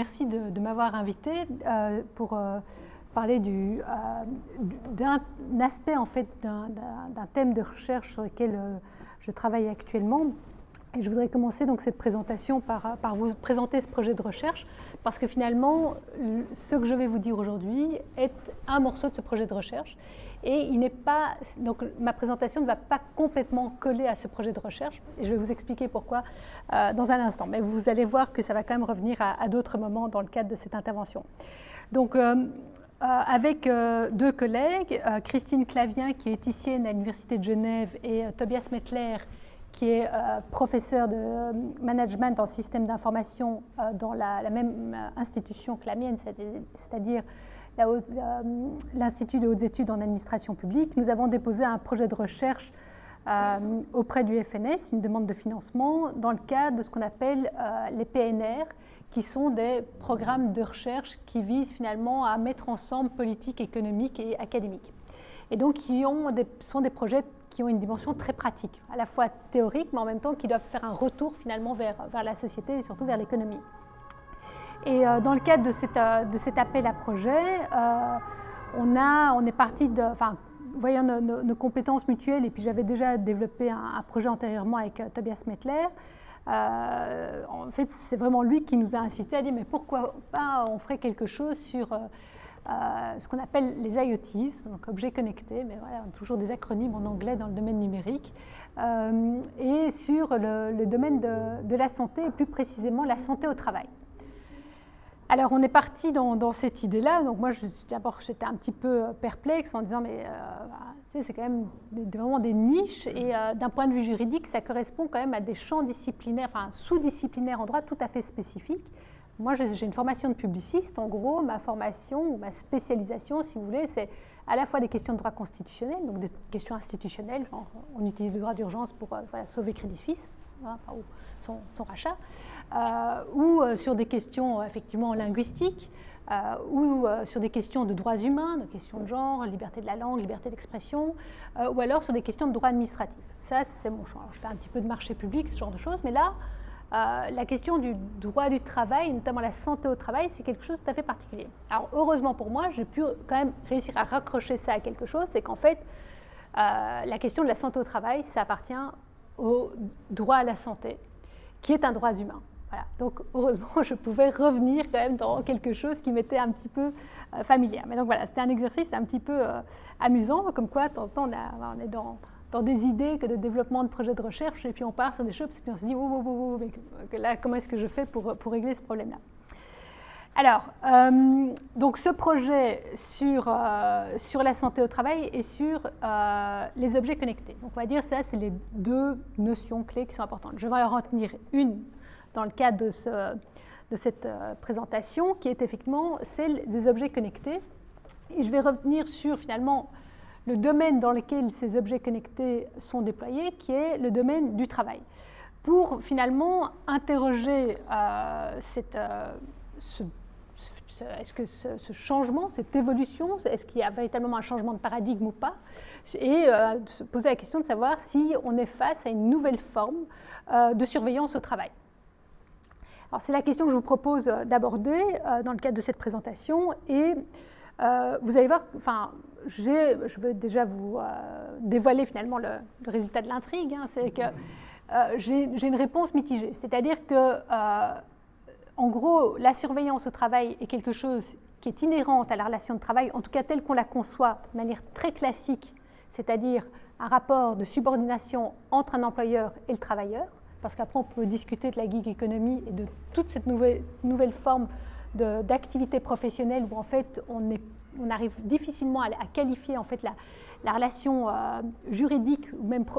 merci de m'avoir invité pour parler d'un aspect, en fait, d'un thème de recherche sur lequel je travaille actuellement. Et je voudrais commencer donc cette présentation par vous présenter ce projet de recherche, parce que finalement, ce que je vais vous dire aujourd'hui est un morceau de ce projet de recherche. Et il n'est pas, donc ma présentation ne va pas complètement coller à ce projet de recherche, et je vais vous expliquer pourquoi dans un instant. Mais vous allez voir que ça va quand même revenir à d'autres moments dans le cadre de cette intervention. Donc, avec deux collègues, Christine Clavien, qui est éthicienne à l'Université de Genève, et Tobias Mettler, qui est professeur de management en système d'information dans la même institution que la mienne, c'est-à-dire l'Institut de hautes études en administration publique. Nous avons déposé un projet de recherche auprès du FNS, une demande de financement, dans le cadre de ce qu'on appelle les PNR, qui sont des programmes de recherche qui visent finalement à mettre ensemble politique, économique et académique. Et donc, sont des projets qui ont une dimension très pratique, à la fois théorique, mais en même temps qui doivent faire un retour finalement vers la société et surtout vers l'économie. Et dans le cadre de cet appel à projet, on est parti voyant nos compétences mutuelles, et puis j'avais déjà développé un projet antérieurement avec Tobias Mettler. En fait, c'est vraiment lui qui nous a incité à dire mais pourquoi pas on ferait quelque chose sur ce qu'on appelle les IoTs, donc objets connectés, mais voilà, toujours des acronymes en anglais dans le domaine numérique, et sur le domaine de la santé, et plus précisément la santé au travail. Alors, on est parti dans cette idée-là. Donc, moi, d'abord, j'étais un petit peu perplexe en disant, mais c'est quand même vraiment des niches. Et d'un point de vue juridique, ça correspond quand même à des champs disciplinaires, enfin, sous-disciplinaires en droit tout à fait spécifiques. Moi, j'ai une formation de publiciste. En gros, ma formation ou ma spécialisation, si vous voulez, c'est à la fois des questions de droit constitutionnel, donc des questions institutionnelles. Genre, on utilise le droit d'urgence pour sauver Crédit Suisse, ou son rachat. Ou sur des questions effectivement linguistiques, ou sur des questions de droits humains, de questions de genre, liberté de la langue, liberté d'expression, ou alors sur des questions de droit administratif. Ça, c'est mon champ. Alors, je fais un petit peu de marché public, ce genre de choses, mais là, la question du droit du travail, notamment la santé au travail, c'est quelque chose de tout à fait particulier. Alors, heureusement pour moi, j'ai pu quand même réussir à raccrocher ça à quelque chose, c'est qu'en fait, la question de la santé au travail, ça appartient au droit à la santé, qui est un droit humain. Voilà. Donc, heureusement, je pouvais revenir quand même dans quelque chose qui m'était un petit peu familière. Mais donc voilà, c'était un exercice un petit peu amusant, comme quoi, de temps en temps, on est dans des idées de développement de projets de recherche, et puis on part sur des choses, puis on se dit, mais là, comment est-ce que je fais pour régler ce problème-là? Alors, donc ce projet sur la santé au travail et sur les objets connectés. Donc, on va dire ça, c'est les deux notions clés qui sont importantes. Je vais en retenir une dans le cadre de cette présentation, qui est effectivement celle des objets connectés. Et je vais revenir sur, finalement, le domaine dans lequel ces objets connectés sont déployés, qui est le domaine du travail. Pour, finalement, interroger est-ce que ce changement, cette évolution, est-ce qu'il y a véritablement un changement de paradigme ou pas, et se poser la question de savoir si on est face à une nouvelle forme de surveillance au travail. Alors, c'est la question que je vous propose d'aborder dans le cadre de cette présentation, et vous allez voir, je veux déjà vous dévoiler finalement le résultat de l'intrigue, c'est que j'ai une réponse mitigée, c'est-à-dire que en gros, la surveillance au travail est quelque chose qui est inhérente à la relation de travail, en tout cas telle qu'on la conçoit de manière très classique, c'est-à-dire un rapport de subordination entre un employeur et le travailleur, parce qu'après on peut discuter de la gig economy et de toute cette nouvelle forme d'activité professionnelle où en fait on arrive difficilement à qualifier en fait la relation juridique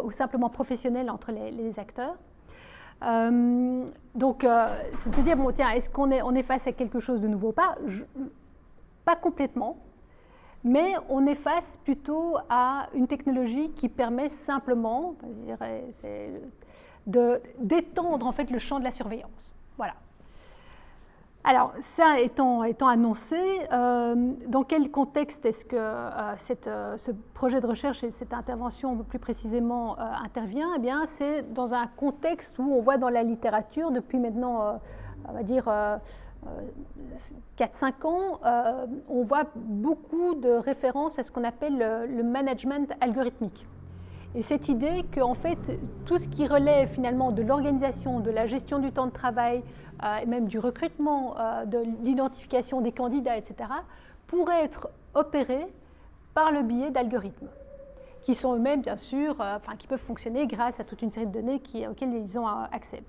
ou simplement professionnelle entre les acteurs. Donc, c'est de dire, bon, tiens, est-ce qu'on est face à quelque chose de nouveau ou pas? Pas complètement, mais on est face plutôt à une technologie qui permet simplement, je dirais, d'étendre en fait le champ de la surveillance. Voilà. Alors, ça étant annoncé, dans quel contexte est-ce que ce projet de recherche et cette intervention plus précisément intervient? Eh bien, c'est dans un contexte où on voit dans la littérature, depuis maintenant, on va dire, 4-5 ans, on voit beaucoup de références à ce qu'on appelle le management algorithmique. Et cette idée qu'en fait, tout ce qui relève finalement de l'organisation, de la gestion du temps de travail, et même du recrutement, de l'identification des candidats, etc., pourrait être opéré par le biais d'algorithmes, qui sont eux-mêmes, bien sûr, qui peuvent fonctionner grâce à toute une série de données auxquelles ils ont accès.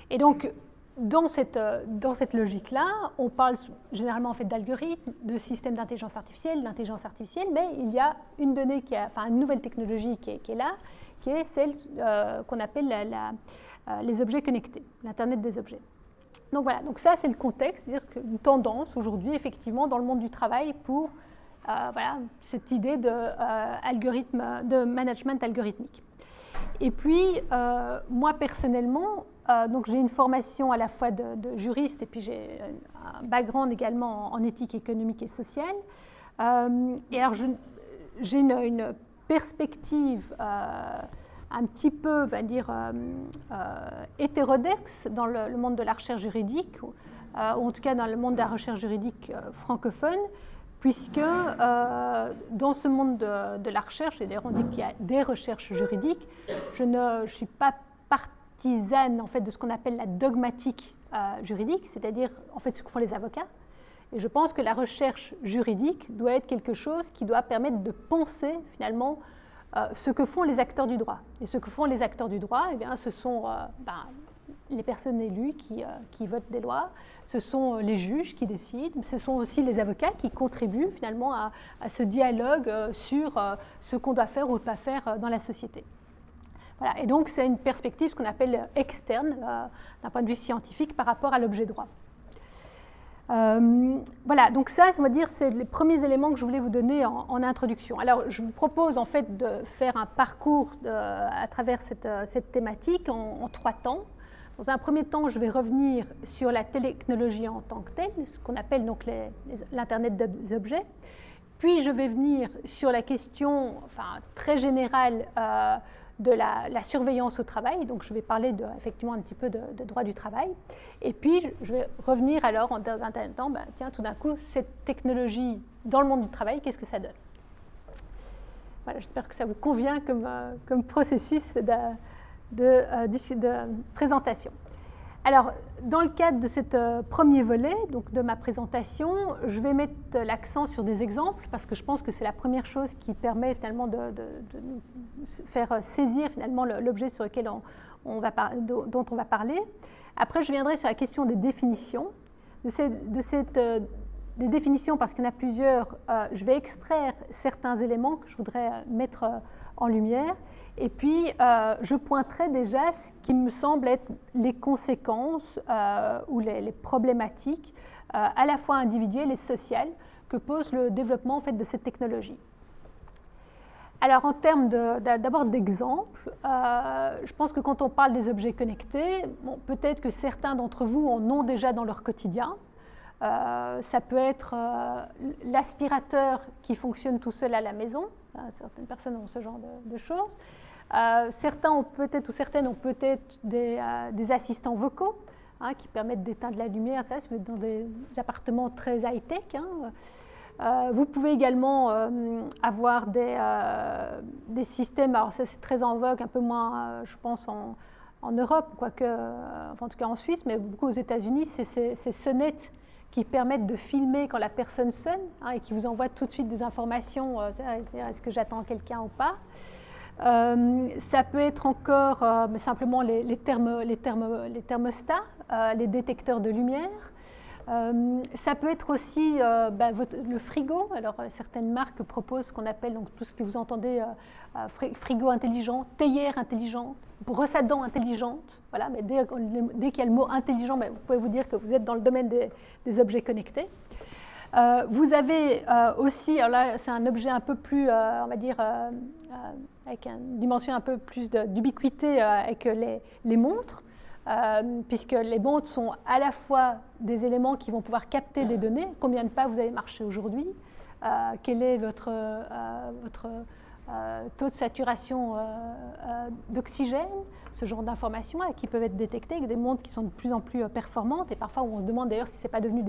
Et donc, dans cette logique-là, on parle généralement en fait d'algorithmes, de systèmes d'intelligence artificielle, mais il y a une donnée, une nouvelle technologie qui est là, qui est celle qu'on appelle les objets connectés, l'Internet des objets. Donc voilà, donc ça c'est le contexte, c'est-à-dire qu'une tendance aujourd'hui, effectivement, dans le monde du travail pour cette idée de management algorithmique. Et puis, moi personnellement, donc j'ai une formation à la fois de juriste et puis j'ai un background également en éthique économique et sociale. Et alors j'ai une perspective un petit peu, on va dire, hétérodoxe dans le monde de la recherche juridique, ou en tout cas dans le monde de la recherche juridique francophone, puisque dans ce monde de la recherche, et d'ailleurs on dit qu'il y a des recherches juridiques, je ne suis pas partisane en fait, de ce qu'on appelle la dogmatique juridique, c'est-à-dire en fait ce que font les avocats. Et je pense que la recherche juridique doit être quelque chose qui doit permettre de penser finalement ce que font les acteurs du droit. Et ce que font les acteurs du droit, eh bien, ce sont les personnes élues qui votent des lois, ce sont les juges qui décident, ce sont aussi les avocats qui contribuent finalement à ce dialogue sur ce qu'on doit faire ou ne pas faire dans la société. Voilà. Et donc c'est une perspective, ce qu'on appelle externe, d'un point de vue scientifique par rapport à l'objet droit. Voilà, donc ça, on va dire, c'est les premiers éléments que je voulais vous donner en introduction. Alors, je vous propose en fait de faire un parcours à travers cette thématique en 3 temps. Dans un premier temps, je vais revenir sur la technologie en tant que telle, ce qu'on appelle donc l'Internet des objets. Puis, je vais venir sur la question très générale de la surveillance au travail. Donc, je vais parler effectivement un petit peu de droit du travail. Et puis, je vais revenir alors dans un temps, tout d'un coup, cette technologie dans le monde du travail, qu'est-ce que ça donne? Voilà, j'espère que ça vous convient comme processus de présentation. Alors, dans le cadre de ce premier volet, donc de ma présentation, je vais mettre l'accent sur des exemples parce que je pense que c'est la première chose qui permet finalement de nous faire saisir finalement l'objet sur lequel dont on va parler. Après, je viendrai sur la question des définitions. Des définitions, parce qu'il y en a plusieurs, je vais extraire certains éléments que je voudrais mettre en lumière. Et puis, je pointerai déjà ce qui me semble être les conséquences ou les problématiques à la fois individuelles et sociales que pose le développement en fait, de cette technologie. Alors, en termes d'abord d'exemples, je pense que quand on parle des objets connectés, peut-être que certains d'entre vous en ont déjà dans leur quotidien. Ça peut être l'aspirateur qui fonctionne tout seul à la maison. Certaines personnes ont ce genre de choses. Certains ont peut-être ou certaines ont peut-être des assistants vocaux qui permettent d'éteindre la lumière, ça, si vous êtes dans des appartements très high-tech. Vous pouvez également avoir des systèmes, alors ça c'est très en vogue, un peu moins, je pense, en Europe, quoique, en tout cas en Suisse, mais beaucoup aux États-Unis, c'est ces sonnettes qui permettent de filmer quand la personne sonne et qui vous envoient tout de suite des informations, est-ce que j'attends quelqu'un ou pas. Ça peut être encore simplement les thermostats, les détecteurs de lumière. Ça peut être aussi le frigo. Alors, certaines marques proposent ce qu'on appelle donc, tout ce que vous entendez frigo intelligent, théière intelligente, brosse à dents intelligente. Voilà, mais dès qu'il y a le mot intelligent, vous pouvez vous dire que vous êtes dans le domaine des objets connectés. Vous avez aussi, alors là c'est un objet un peu plus, on va dire, avec une dimension un peu plus d'ubiquité avec les montres, puisque les montres sont à la fois des éléments qui vont pouvoir capter des données, combien de pas vous avez marché aujourd'hui, quelle est votre taux de saturation d'oxygène, ce genre d'informations qui peuvent être détectées avec des montres qui sont de plus en plus performantes et parfois où on se demande d'ailleurs si ce n'est pas devenu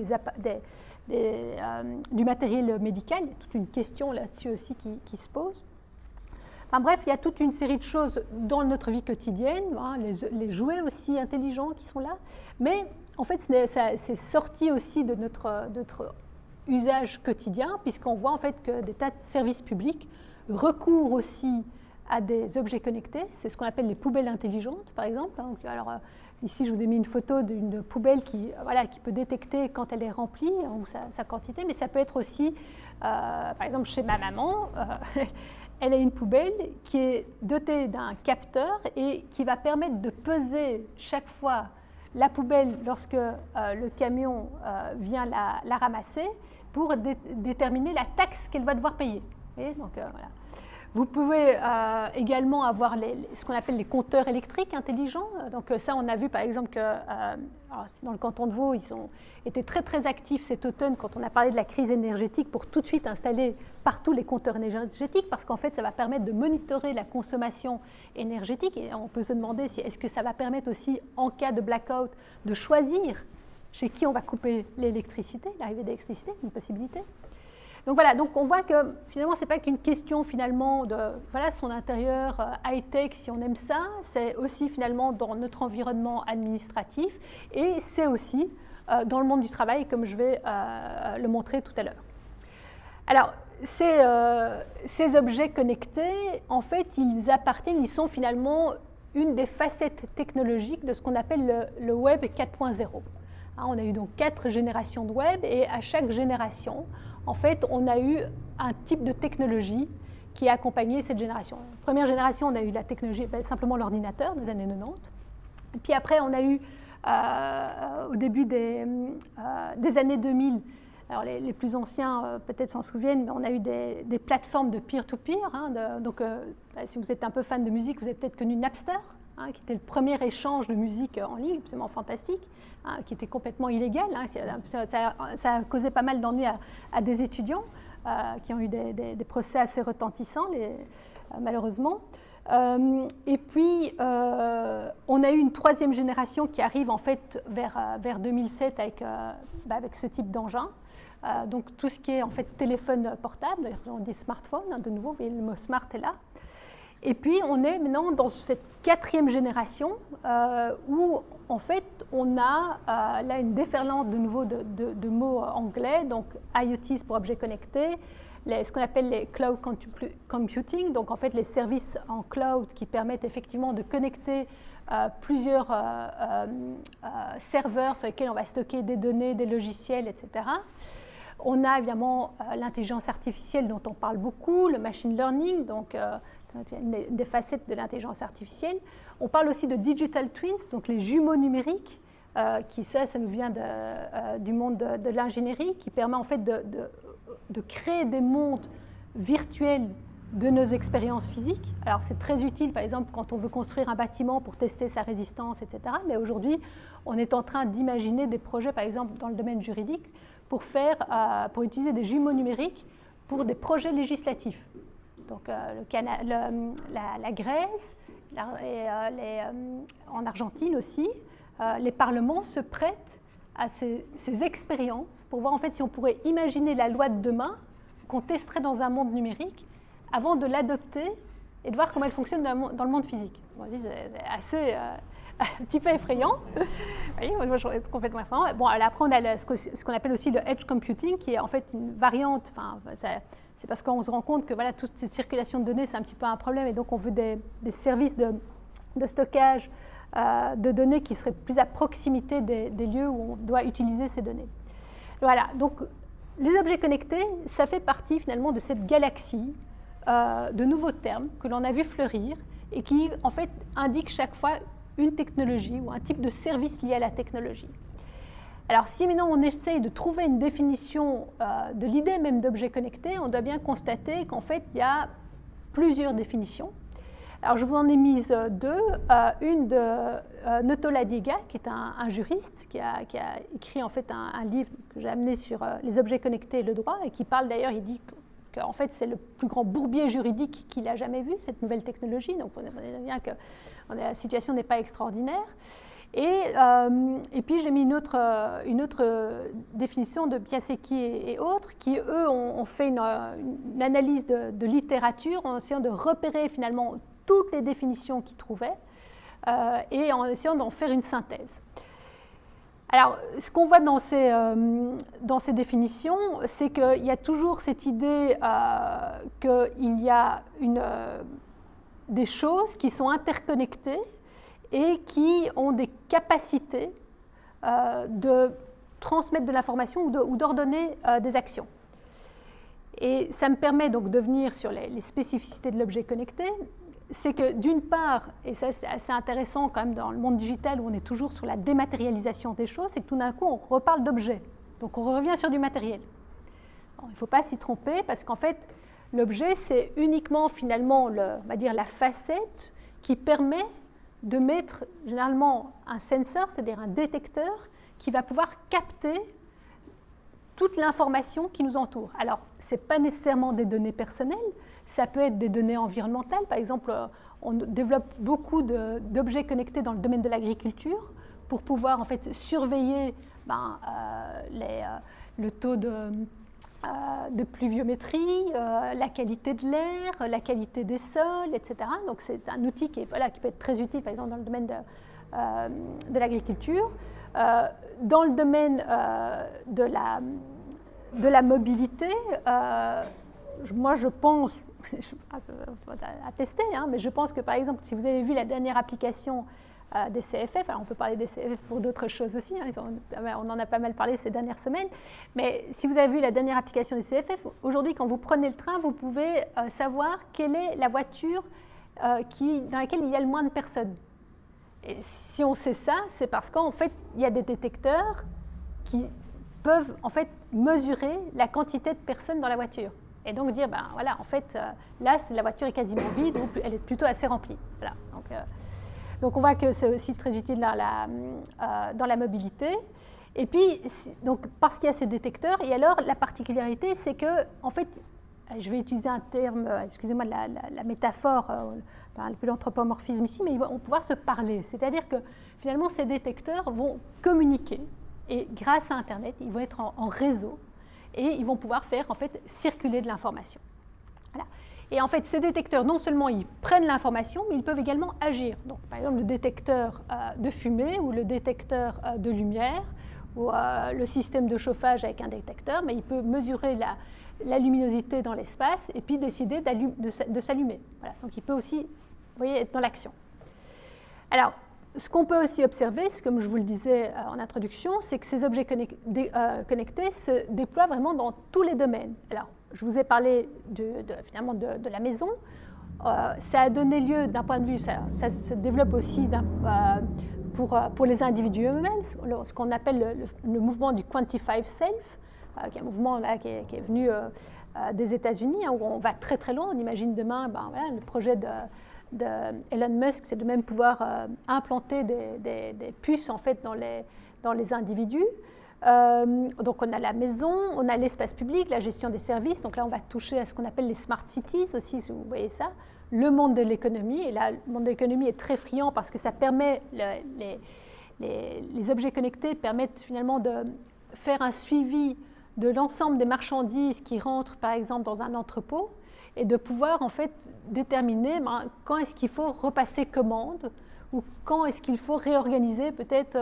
du matériel médical. Il y a toute une question là-dessus aussi qui se pose. Enfin, bref, il y a toute une série de choses dans notre vie quotidienne, hein, les jouets aussi intelligents qui sont là, mais en fait c'est sorti aussi de notre usage quotidien puisqu'on voit en fait que des tas de services publics recourent aussi à des objets connectés. C'est ce qu'on appelle les poubelles intelligentes, par exemple. Alors, ici, je vous ai mis une photo d'une poubelle qui peut détecter quand elle est remplie, ou sa quantité, mais ça peut être aussi, par exemple, chez ma maman, elle a une poubelle qui est dotée d'un capteur et qui va permettre de peser chaque fois la poubelle lorsque le camion vient la ramasser pour déterminer la taxe qu'elle va devoir payer. Et donc, voilà. Vous pouvez également avoir ce qu'on appelle les compteurs électriques intelligents. Donc ça, on a vu par exemple que dans le canton de Vaud, ils ont été très très actifs cet automne quand on a parlé de la crise énergétique pour tout de suite installer partout les compteurs énergétiques parce qu'en fait, ça va permettre de monitorer la consommation énergétique et on peut se demander si est-ce que ça va permettre aussi, en cas de blackout, de choisir chez qui on va couper l'électricité, l'arrivée d'électricité, une possibilité. Donc voilà, donc on voit que finalement, ce n'est pas qu'une question finalement de son intérieur high-tech, si on aime ça, c'est aussi finalement dans notre environnement administratif et c'est aussi dans le monde du travail, comme je vais le montrer tout à l'heure. Alors, ces objets connectés, en fait, ils sont finalement une des facettes technologiques de ce qu'on appelle le Web 4.0. On a eu donc 4 générations de Web et à chaque génération, en fait, on a eu un type de technologie qui a accompagné cette génération. La première génération, on a eu la technologie, simplement l'ordinateur des années 90. Et puis après, on a eu, au début des années 2000, alors les plus anciens peut-être s'en souviennent, mais on a eu des plateformes de peer-to-peer. Donc, si vous êtes un peu fan de musique, vous avez peut-être connu Napster, qui était le premier échange de musique en ligne, absolument fantastique, qui était complètement illégal. Ça a causé pas mal d'ennuis à des étudiants qui ont eu des procès assez retentissants, malheureusement. Et puis, on a eu une troisième génération qui arrive en fait vers 2007 avec ce type d'engin. Donc, tout ce qui est en fait téléphone portable, on dit smartphone, de nouveau, mais le mot smart est là. Et puis, on est maintenant dans cette quatrième génération où, en fait, on a là une déferlante de nouveau de mots anglais, donc IoT pour objets connectés, ce qu'on appelle les cloud computing, donc en fait les services en cloud qui permettent effectivement de connecter plusieurs serveurs sur lesquels on va stocker des données, des logiciels, etc. On a évidemment l'intelligence artificielle dont on parle beaucoup, le machine learning, donc des facettes de l'intelligence artificielle. On parle aussi de digital twins, donc les jumeaux numériques, ça nous vient du monde de l'ingénierie, qui permet en fait de créer des mondes virtuels de nos expériences physiques. Alors c'est très utile, par exemple, quand on veut construire un bâtiment pour tester sa résistance, etc. Mais aujourd'hui, on est en train d'imaginer des projets, par exemple, dans le domaine juridique, pour utiliser des jumeaux numériques pour des projets législatifs. Donc la Grèce, en Argentine aussi, les parlements se prêtent à ces expériences pour voir en fait si on pourrait imaginer la loi de demain qu'on testerait dans un monde numérique avant de l'adopter et de voir comment elle fonctionne dans le monde physique. Bon, c'est assez un petit peu effrayant. Oui, moi je trouve complètement effrayant. Bon, après on a ce qu'on appelle aussi le edge computing, qui est en fait une variante. C'est parce qu'on se rend compte que voilà, toute cette circulation de données, c'est un petit peu un problème, et donc on veut des services de stockage de données qui seraient plus à proximité des lieux où on doit utiliser ces données. Voilà, donc les objets connectés, ça fait partie finalement de cette galaxie de nouveaux termes que l'on a vu fleurir et qui en fait indiquent chaque fois une technologie ou un type de service lié à la technologie. Alors si maintenant on essaye de trouver une définition de l'idée même d'objet connecté, on doit bien constater qu'en fait il y a plusieurs définitions. Alors je vous en ai mise deux. Une de Noto Ladiga, qui est un juriste qui a écrit en fait un livre que j'ai amené sur les objets connectés et le droit, et qui parle d'ailleurs, il dit qu'en fait c'est le plus grand bourbier juridique qu'il a jamais vu, cette nouvelle technologie, donc on voit bien que la situation n'est pas extraordinaire. Et puis j'ai mis une autre définition de Piasecki et autres, qui eux ont fait une analyse de littérature en essayant de repérer finalement toutes les définitions qu'ils trouvaient et en essayant d'en faire une synthèse. Alors, ce qu'on voit dans ces définitions, c'est qu'il y a toujours cette idée qu'il y a des choses qui sont interconnectées et qui ont des capacités de transmettre de l'information ou d'ordonner des actions. Et ça me permet donc de venir sur les spécificités de l'objet connecté. C'est que d'une part, et ça c'est assez intéressant quand même dans le monde digital où on est toujours sur la dématérialisation des choses, c'est que tout d'un coup on reparle d'objet. Donc on revient sur du matériel. Alors, il ne faut pas s'y tromper parce qu'en fait l'objet c'est uniquement finalement on va dire la facette qui permet de mettre généralement un sensor, c'est-à-dire un détecteur qui va pouvoir capter toute l'information qui nous entoure. Alors, ce n'est pas nécessairement des données personnelles, ça peut être des données environnementales. Par exemple, on développe beaucoup d'objets connectés dans le domaine de l'agriculture pour pouvoir en fait surveiller le taux de pluviométrie, la qualité de l'air, la qualité des sols, etc. Donc c'est un outil qui peut être très utile, par exemple, dans le domaine de l'agriculture. Dans le domaine de la mobilité, moi je pense, à tester, mais je pense que par exemple, si vous avez vu la dernière application des CFF, alors on peut parler des CFF pour d'autres choses aussi, on en a pas mal parlé ces dernières semaines, mais si vous avez vu la dernière application des CFF, aujourd'hui quand vous prenez le train, vous pouvez savoir quelle est la voiture dans laquelle il y a le moins de personnes. Et si on sait ça, c'est parce qu'en fait, il y a des détecteurs qui peuvent en fait mesurer la quantité de personnes dans la voiture. Et donc dire, voilà, en fait, là, la voiture est quasiment vide ou elle est plutôt assez remplie. Voilà. Donc on voit que c'est aussi très utile dans la mobilité. Et puis, donc, parce qu'il y a ces détecteurs, et alors la particularité, c'est que, en fait, je vais utiliser un terme, excusez-moi de la métaphore, un peu l'anthropomorphisme ici, mais ils vont pouvoir se parler. C'est-à-dire que finalement, ces détecteurs vont communiquer et grâce à Internet, ils vont être en réseau et ils vont pouvoir faire en fait circuler de l'information. Voilà. Et en fait, ces détecteurs, non seulement ils prennent l'information, mais ils peuvent également agir. Donc, par exemple, le détecteur de fumée ou le détecteur de lumière ou le système de chauffage avec un détecteur, mais il peut mesurer la luminosité dans l'espace et puis décider de s'allumer. Voilà. Donc il peut aussi, vous voyez, être dans l'action. Alors, ce qu'on peut aussi observer, comme je vous le disais en introduction, c'est que ces objets connectés se déploient vraiment dans tous les domaines. Alors, je vous ai parlé finalement de la maison. Ça a donné lieu, d'un point de vue, ça se développe aussi pour les individus eux-mêmes, ce qu'on appelle le mouvement du Quantified Self, qui est un mouvement là, qui est venu des États-Unis, où on va très très loin. On imagine demain, voilà, le projet de Elon Musk, c'est de même pouvoir implanter des puces en fait dans les individus. Donc on a la maison, on a l'espace public, la gestion des services. Donc là, on va toucher à ce qu'on appelle les smart cities aussi, si vous voyez ça. Le monde de l'économie, et là, le monde de l'économie est très friand parce que ça permet, les objets connectés permettent finalement de faire un suivi de l'ensemble des marchandises qui rentrent, par exemple, dans un entrepôt, et de pouvoir en fait déterminer quand est-ce qu'il faut repasser commande ou quand est-ce qu'il faut réorganiser peut-être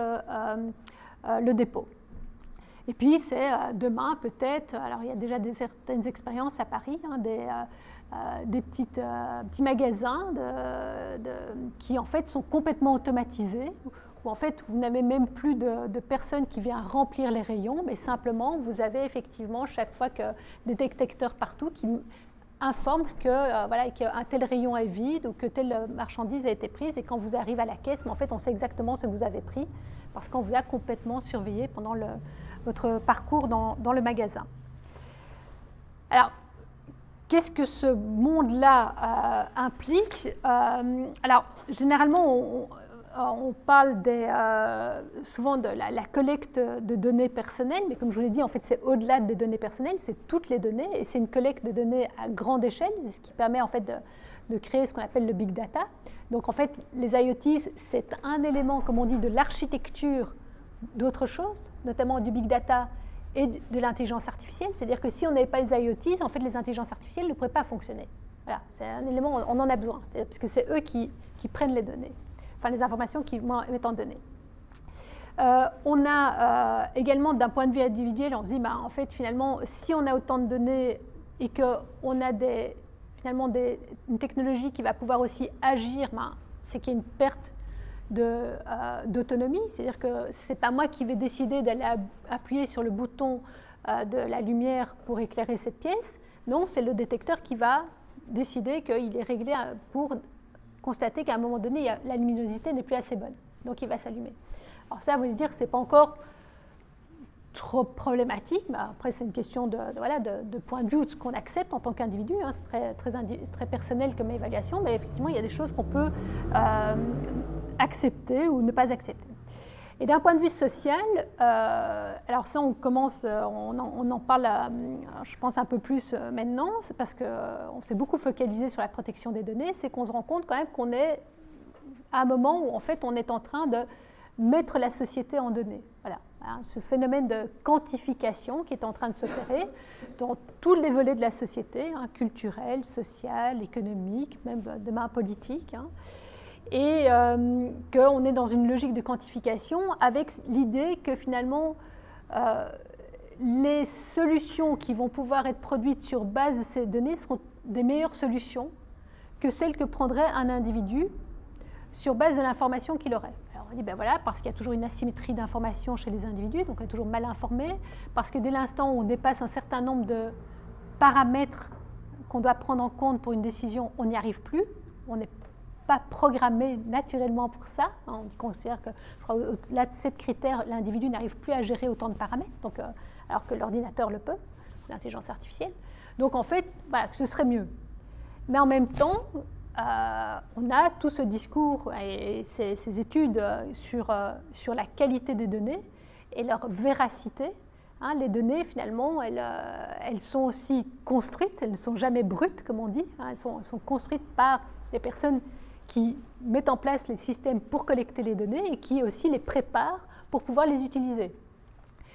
le dépôt. Et puis c'est demain peut-être, alors il y a déjà certaines expériences à Paris, des petits magasins qui en fait sont complètement automatisés, où en fait vous n'avez même plus de personnes qui viennent remplir les rayons, mais simplement vous avez effectivement chaque fois que des détecteurs partout qui informent qu'un tel rayon est vide ou que telle marchandise a été prise, et quand vous arrivez à la caisse, mais en fait on sait exactement ce que vous avez pris parce qu'on vous a complètement surveillé pendant votre parcours dans le magasin. Alors, qu'est-ce que ce monde-là implique ? Alors, généralement, on parle souvent de la collecte de données personnelles, mais comme je vous l'ai dit, en fait, c'est au-delà des données personnelles, c'est toutes les données, et c'est une collecte de données à grande échelle, ce qui permet en fait de créer ce qu'on appelle le big data. Donc en fait, les IoTs, c'est un élément, comme on dit, de l'architecture d'autres choses, notamment du big data et de l'intelligence artificielle. C'est-à-dire que si on n'avait pas les IoTs, en fait, les intelligences artificielles ne pourraient pas fonctionner. Voilà, c'est un élément, on en a besoin, parce que c'est eux qui prennent les données, enfin les informations qui mettent en données. On a également, d'un point de vue individuel, on se dit, en fait, finalement, si on a autant de données et qu'on a finalement une technologie qui va pouvoir aussi agir, c'est qu'il y a une perte d'autonomie, c'est-à-dire que ce n'est pas moi qui vais décider d'aller appuyer sur le bouton de la lumière pour éclairer cette pièce, non, c'est le détecteur qui va décider qu'il est réglé pour constater qu'à un moment donné, la luminosité n'est plus assez bonne, donc il va s'allumer. Alors ça, vous voulez dire que ce n'est pas encore trop problématique, mais après c'est une question de point de vue ou de ce qu'on accepte en tant qu'individu, c'est très personnel comme évaluation, mais effectivement il y a des choses qu'on peut accepter ou ne pas accepter. Et d'un point de vue social, alors ça on en parle, je pense un peu plus maintenant, c'est parce qu'on s'est beaucoup focalisé sur la protection des données, c'est qu'on se rend compte quand même qu'on est à un moment où en fait on est en train de mettre la société en données. Voilà, ce phénomène de quantification qui est en train de s'opérer dans tous les volets de la société, culturel, social, économique, même demain politique, et qu'on est dans une logique de quantification avec l'idée que finalement les solutions qui vont pouvoir être produites sur base de ces données seront des meilleures solutions que celles que prendrait un individu sur base de l'information qu'il aurait. Alors on dit, voilà, parce qu'il y a toujours une asymétrie d'information chez les individus, donc on est toujours mal informé, parce que dès l'instant où on dépasse un certain nombre de paramètres qu'on doit prendre en compte pour une décision, on n'y arrive plus, on n'est pas programmé naturellement pour ça. On considère que, au-delà de 7 critères, l'individu n'arrive plus à gérer autant de paramètres, donc, alors que l'ordinateur le peut, l'intelligence artificielle. Donc en fait, voilà, ce serait mieux. Mais en même temps, on a tout ce discours et ces études sur la qualité des données et leur véracité. Les données, finalement, elles sont aussi construites, elles ne sont jamais brutes, comme on dit. Elles sont construites par des personnes qui mettent en place les systèmes pour collecter les données et qui aussi les préparent pour pouvoir les utiliser.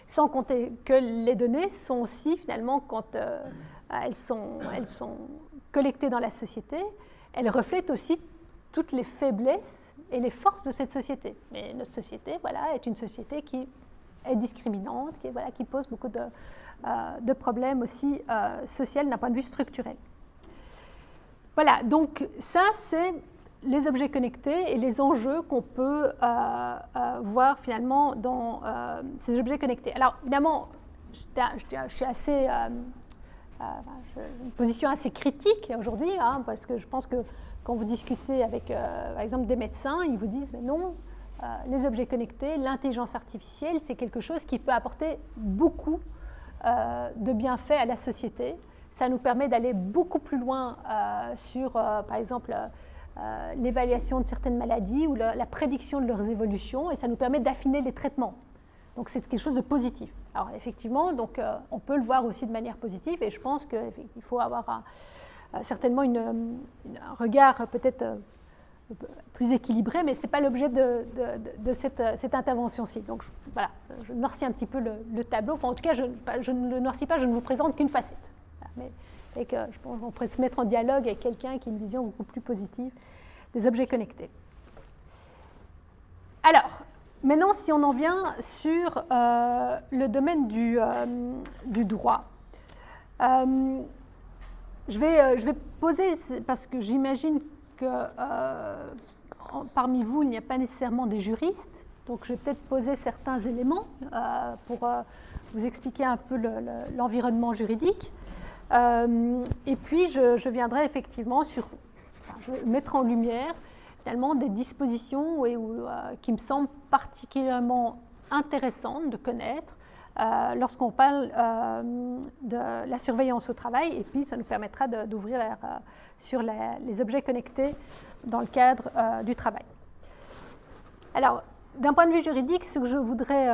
Sans compter que les données sont aussi, finalement, quand elles sont collectées dans la société, elles reflètent aussi toutes les faiblesses et les forces de cette société. Mais notre société, est une société qui est discriminante, qui pose beaucoup de problèmes aussi sociaux d'un point de vue structurel. Voilà, donc ça, c'est les objets connectés et les enjeux qu'on peut voir finalement dans ces objets connectés. Alors, évidemment, je suis assez... une position assez critique aujourd'hui, parce que je pense que quand vous discutez avec, par exemple, des médecins, ils vous disent, mais non, les objets connectés, l'intelligence artificielle, c'est quelque chose qui peut apporter beaucoup de bienfaits à la société. Ça nous permet d'aller beaucoup plus loin sur, par exemple, l'évaluation de certaines maladies ou la prédiction de leurs évolutions, et ça nous permet d'affiner les traitements. Donc c'est quelque chose de positif. Alors effectivement, donc, on peut le voir aussi de manière positive, et je pense qu'il faut avoir certainement un regard peut-être plus équilibré, mais ce n'est pas l'objet de cette intervention-ci. Donc voilà, je noircis un petit peu le tableau. Enfin, en tout cas, je ne le noircis pas, je ne vous présente qu'une facette. Voilà, mais je pense qu'on pourrait se mettre en dialogue avec quelqu'un qui a une vision beaucoup plus positive des objets connectés. Alors, maintenant, si on en vient sur le domaine du droit, je vais poser, parce que j'imagine que parmi vous, il n'y a pas nécessairement des juristes, donc je vais peut-être poser certains éléments pour vous expliquer un peu l'environnement juridique. Et puis, je viendrai effectivement je vais mettre en lumière finalement des dispositions qui me semblent particulièrement intéressantes de connaître lorsqu'on parle de la surveillance au travail, et puis ça nous permettra d'ouvrir l'air, sur les objets connectés dans le cadre du travail. Alors, d'un point de vue juridique, ce que je voudrais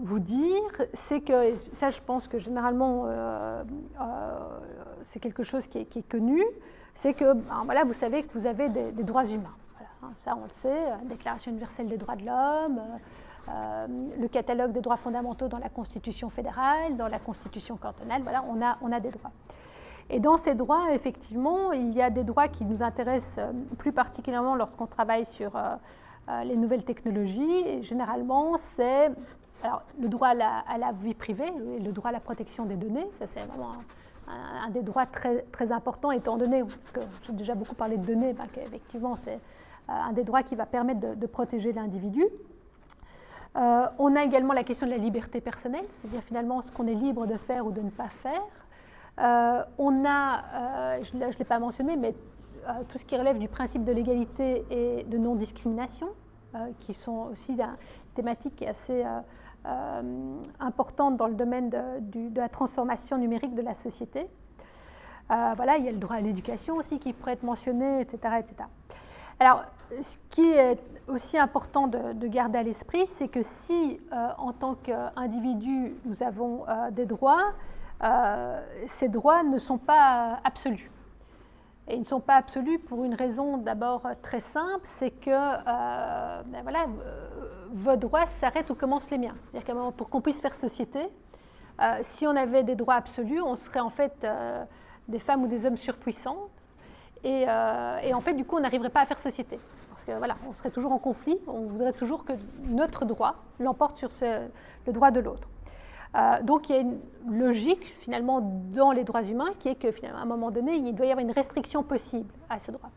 vous dire, c'est que, ça je pense que généralement c'est quelque chose qui est connu, c'est que, voilà, vous savez que vous avez des droits humains. Voilà, ça on le sait, la Déclaration universelle des droits de l'homme, le catalogue des droits fondamentaux dans la Constitution fédérale, dans la Constitution cantonale, voilà, on a des droits. Et dans ces droits, effectivement, il y a des droits qui nous intéressent plus particulièrement lorsqu'on travaille sur les nouvelles technologies. Et généralement, c'est le droit à la vie privée, le droit à la protection des données. Ça, c'est vraiment un des droits très, très importants, étant donné, parce que j'ai déjà beaucoup parlé de données, qu'effectivement, c'est un des droits qui va permettre de protéger l'individu. On a également la question de la liberté personnelle, c'est-à-dire finalement ce qu'on est libre de faire ou de ne pas faire. On a, je ne l'ai pas mentionné, mais tout ce qui relève du principe de l'égalité et de non-discrimination, qui sont aussi une thématique qui est assez importante dans le domaine de la transformation numérique de la société. Voilà, il y a le droit à l'éducation aussi qui pourrait être mentionné, etc., etc. Alors, ce qui est aussi important de garder à l'esprit, c'est que si, en tant qu'individu, nous avons des droits, ces droits ne sont pas absolus. Et ils ne sont pas absolus pour une raison d'abord très simple, c'est que voilà, vos droits s'arrêtent où commencent les miens. C'est-à-dire que pour qu'on puisse faire société, si on avait des droits absolus, on serait en fait des femmes ou des hommes surpuissants. Et en fait, du coup, on n'arriverait pas à faire société. Parce que voilà, on serait toujours en conflit, on voudrait toujours que notre droit l'emporte sur le droit de l'autre. Donc il y a une logique finalement dans les droits humains qui est que finalement, à un moment donné, il doit y avoir une restriction possible à ce droit.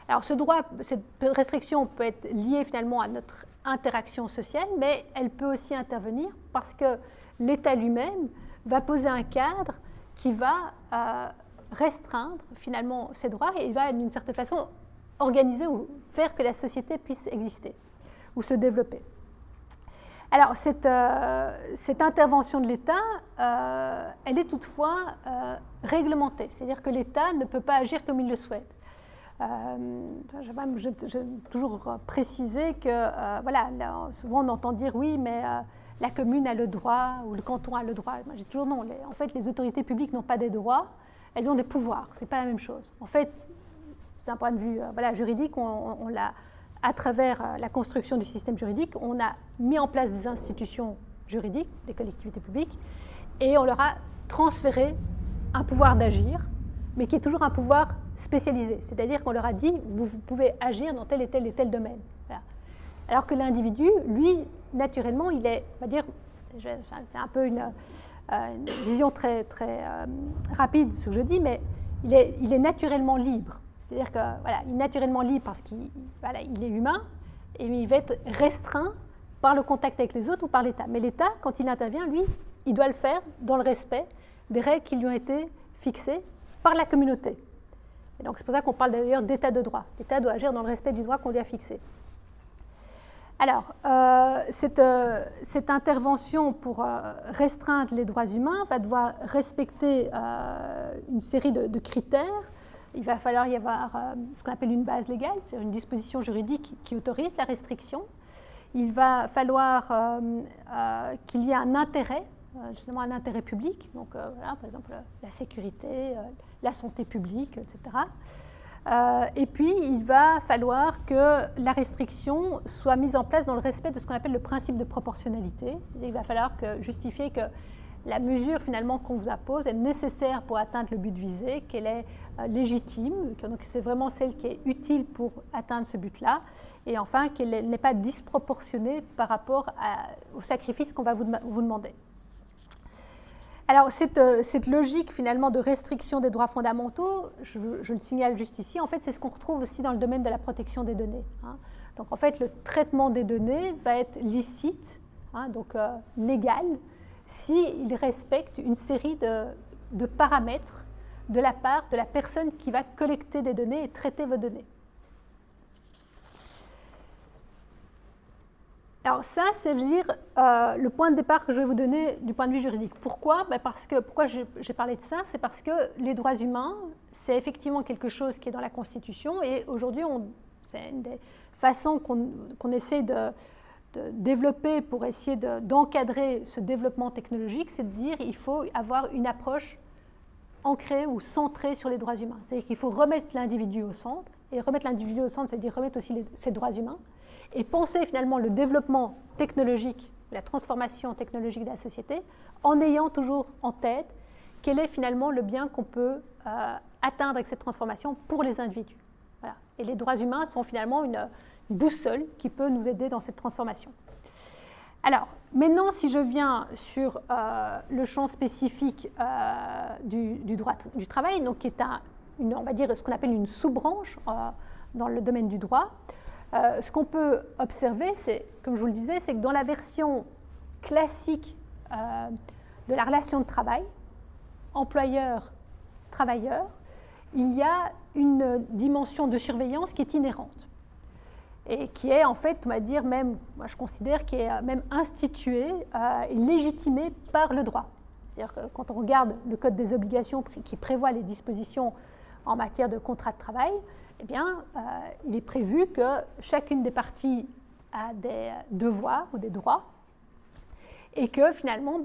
Alors ce droit, cette restriction peut être liée finalement à notre interaction sociale, mais elle peut aussi intervenir parce que l'État lui-même va poser un cadre qui va restreindre finalement ces droits et il va d'une certaine façon organiser ou faire que la société puisse exister ou se développer. Alors, cette intervention de l'État, elle est toutefois réglementée, c'est-à-dire que l'État ne peut pas agir comme il le souhaite. J'ai toujours précisé que, voilà, souvent on entend dire oui, mais la commune a le droit ou le canton a le droit. Moi, j'ai toujours non. En fait, les autorités publiques n'ont pas des droits, elles ont des pouvoirs. C'est pas la même chose. En fait, d'un point de vue voilà, juridique, on l'a. À travers la construction du système juridique, on a mis en place des institutions juridiques, des collectivités publiques, et on leur a transféré un pouvoir d'agir, mais qui est toujours un pouvoir spécialisé. C'est-à-dire qu'on leur a dit, vous pouvez agir dans tel et tel et tel domaine. Voilà. Alors que l'individu, lui, naturellement, il est, on va dire, c'est un peu une vision très, très rapide, ce que je dis, mais il est naturellement libre. C'est-à-dire qu'il voilà, est naturellement libre parce qu'il voilà, il est humain, et il va être restreint par le contact avec les autres ou par l'État. Mais l'État, quand il intervient, lui, il doit le faire dans le respect des règles qui lui ont été fixées par la communauté. Et donc c'est pour ça qu'on parle d'ailleurs d'État de droit. L'État doit agir dans le respect du droit qu'on lui a fixé. Alors, cette intervention pour restreindre les droits humains va devoir respecter une série de critères. Il va falloir y avoir ce qu'on appelle une base légale, c'est une disposition juridique qui autorise la restriction. Il va falloir qu'il y ait un intérêt, justement un intérêt public, donc voilà, par exemple la sécurité, la santé publique, etc. Et puis, il va falloir que la restriction soit mise en place dans le respect de ce qu'on appelle le principe de proportionnalité. C'est-à-dire qu'il va falloir justifier que la mesure finalement qu'on vous impose est nécessaire pour atteindre le but visé, qu'elle est légitime, donc c'est vraiment celle qui est utile pour atteindre ce but-là, et enfin qu'elle n'est pas disproportionnée par rapport au sacrifice qu'on va vous demander. Alors cette logique finalement de restriction des droits fondamentaux, je le signale juste ici, en fait c'est ce qu'on retrouve aussi dans le domaine de la protection des données. Donc en fait le traitement des données va être licite, donc légal, s'il respecte une série de paramètres de la part de la personne qui va collecter des données et traiter vos données. Alors ça, c'est le point de départ que je vais vous donner du point de vue juridique. Pourquoi ? Pourquoi j'ai parlé de ça ? C'est parce que les droits humains, c'est effectivement quelque chose qui est dans la Constitution et aujourd'hui, c'est une des façons qu'on essaie de développer pour essayer d'encadrer ce développement technologique, c'est de dire qu'il faut avoir une approche ancrée ou centrée sur les droits humains. C'est-à-dire qu'il faut remettre l'individu au centre, et remettre l'individu au centre, c'est-à-dire remettre aussi ses droits humains, et penser finalement le développement technologique, la transformation technologique de la société, en ayant toujours en tête quel est finalement le bien qu'on peut atteindre avec cette transformation pour les individus. Voilà. Et les droits humains sont finalement une boussole qui peut nous aider dans cette transformation. Alors, maintenant, si je viens sur le champ spécifique du droit du travail, donc qui est on va dire ce qu'on appelle une sous-branche dans le domaine du droit, ce qu'on peut observer, c'est, comme je vous le disais, c'est que dans la version classique de la relation de travail, employeur-travailleur, il y a une dimension de surveillance qui est inhérente et qui est en fait, on va dire même, moi je considère, qui est même instituée et légitimée par le droit. C'est-à-dire que quand on regarde le Code des obligations qui prévoit les dispositions en matière de contrat de travail, eh bien, il est prévu que chacune des parties a des devoirs ou des droits et que finalement,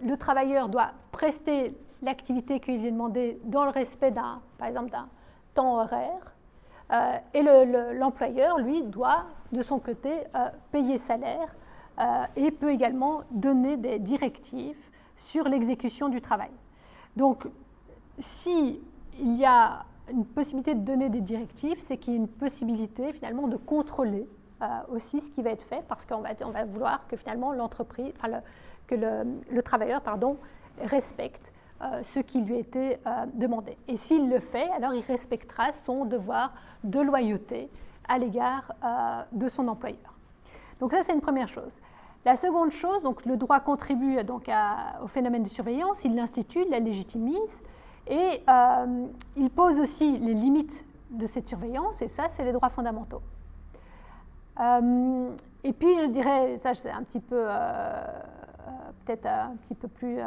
le travailleur doit prester l'activité qui lui est demandée dans le respect par exemple, d'un temps horaire et l'employeur, lui, doit de son côté payer salaire et peut également donner des directives sur l'exécution du travail. Donc, s'il y a une possibilité de donner des directives, c'est qu'il y a une possibilité finalement de contrôler aussi ce qui va être fait, parce qu'on va vouloir que finalement l'entreprise, que le travailleur, respecte ce qui lui a été demandé. Et s'il le fait, alors il respectera son devoir de loyauté à l'égard de son employeur. Donc ça, c'est une première chose. La seconde chose, donc le droit contribue donc au phénomène de surveillance, il l'institue, il la légitimise, et il pose aussi les limites de cette surveillance, et ça, c'est les droits fondamentaux. Et puis, je dirais, ça c'est un petit peu, peut-être un petit peu plus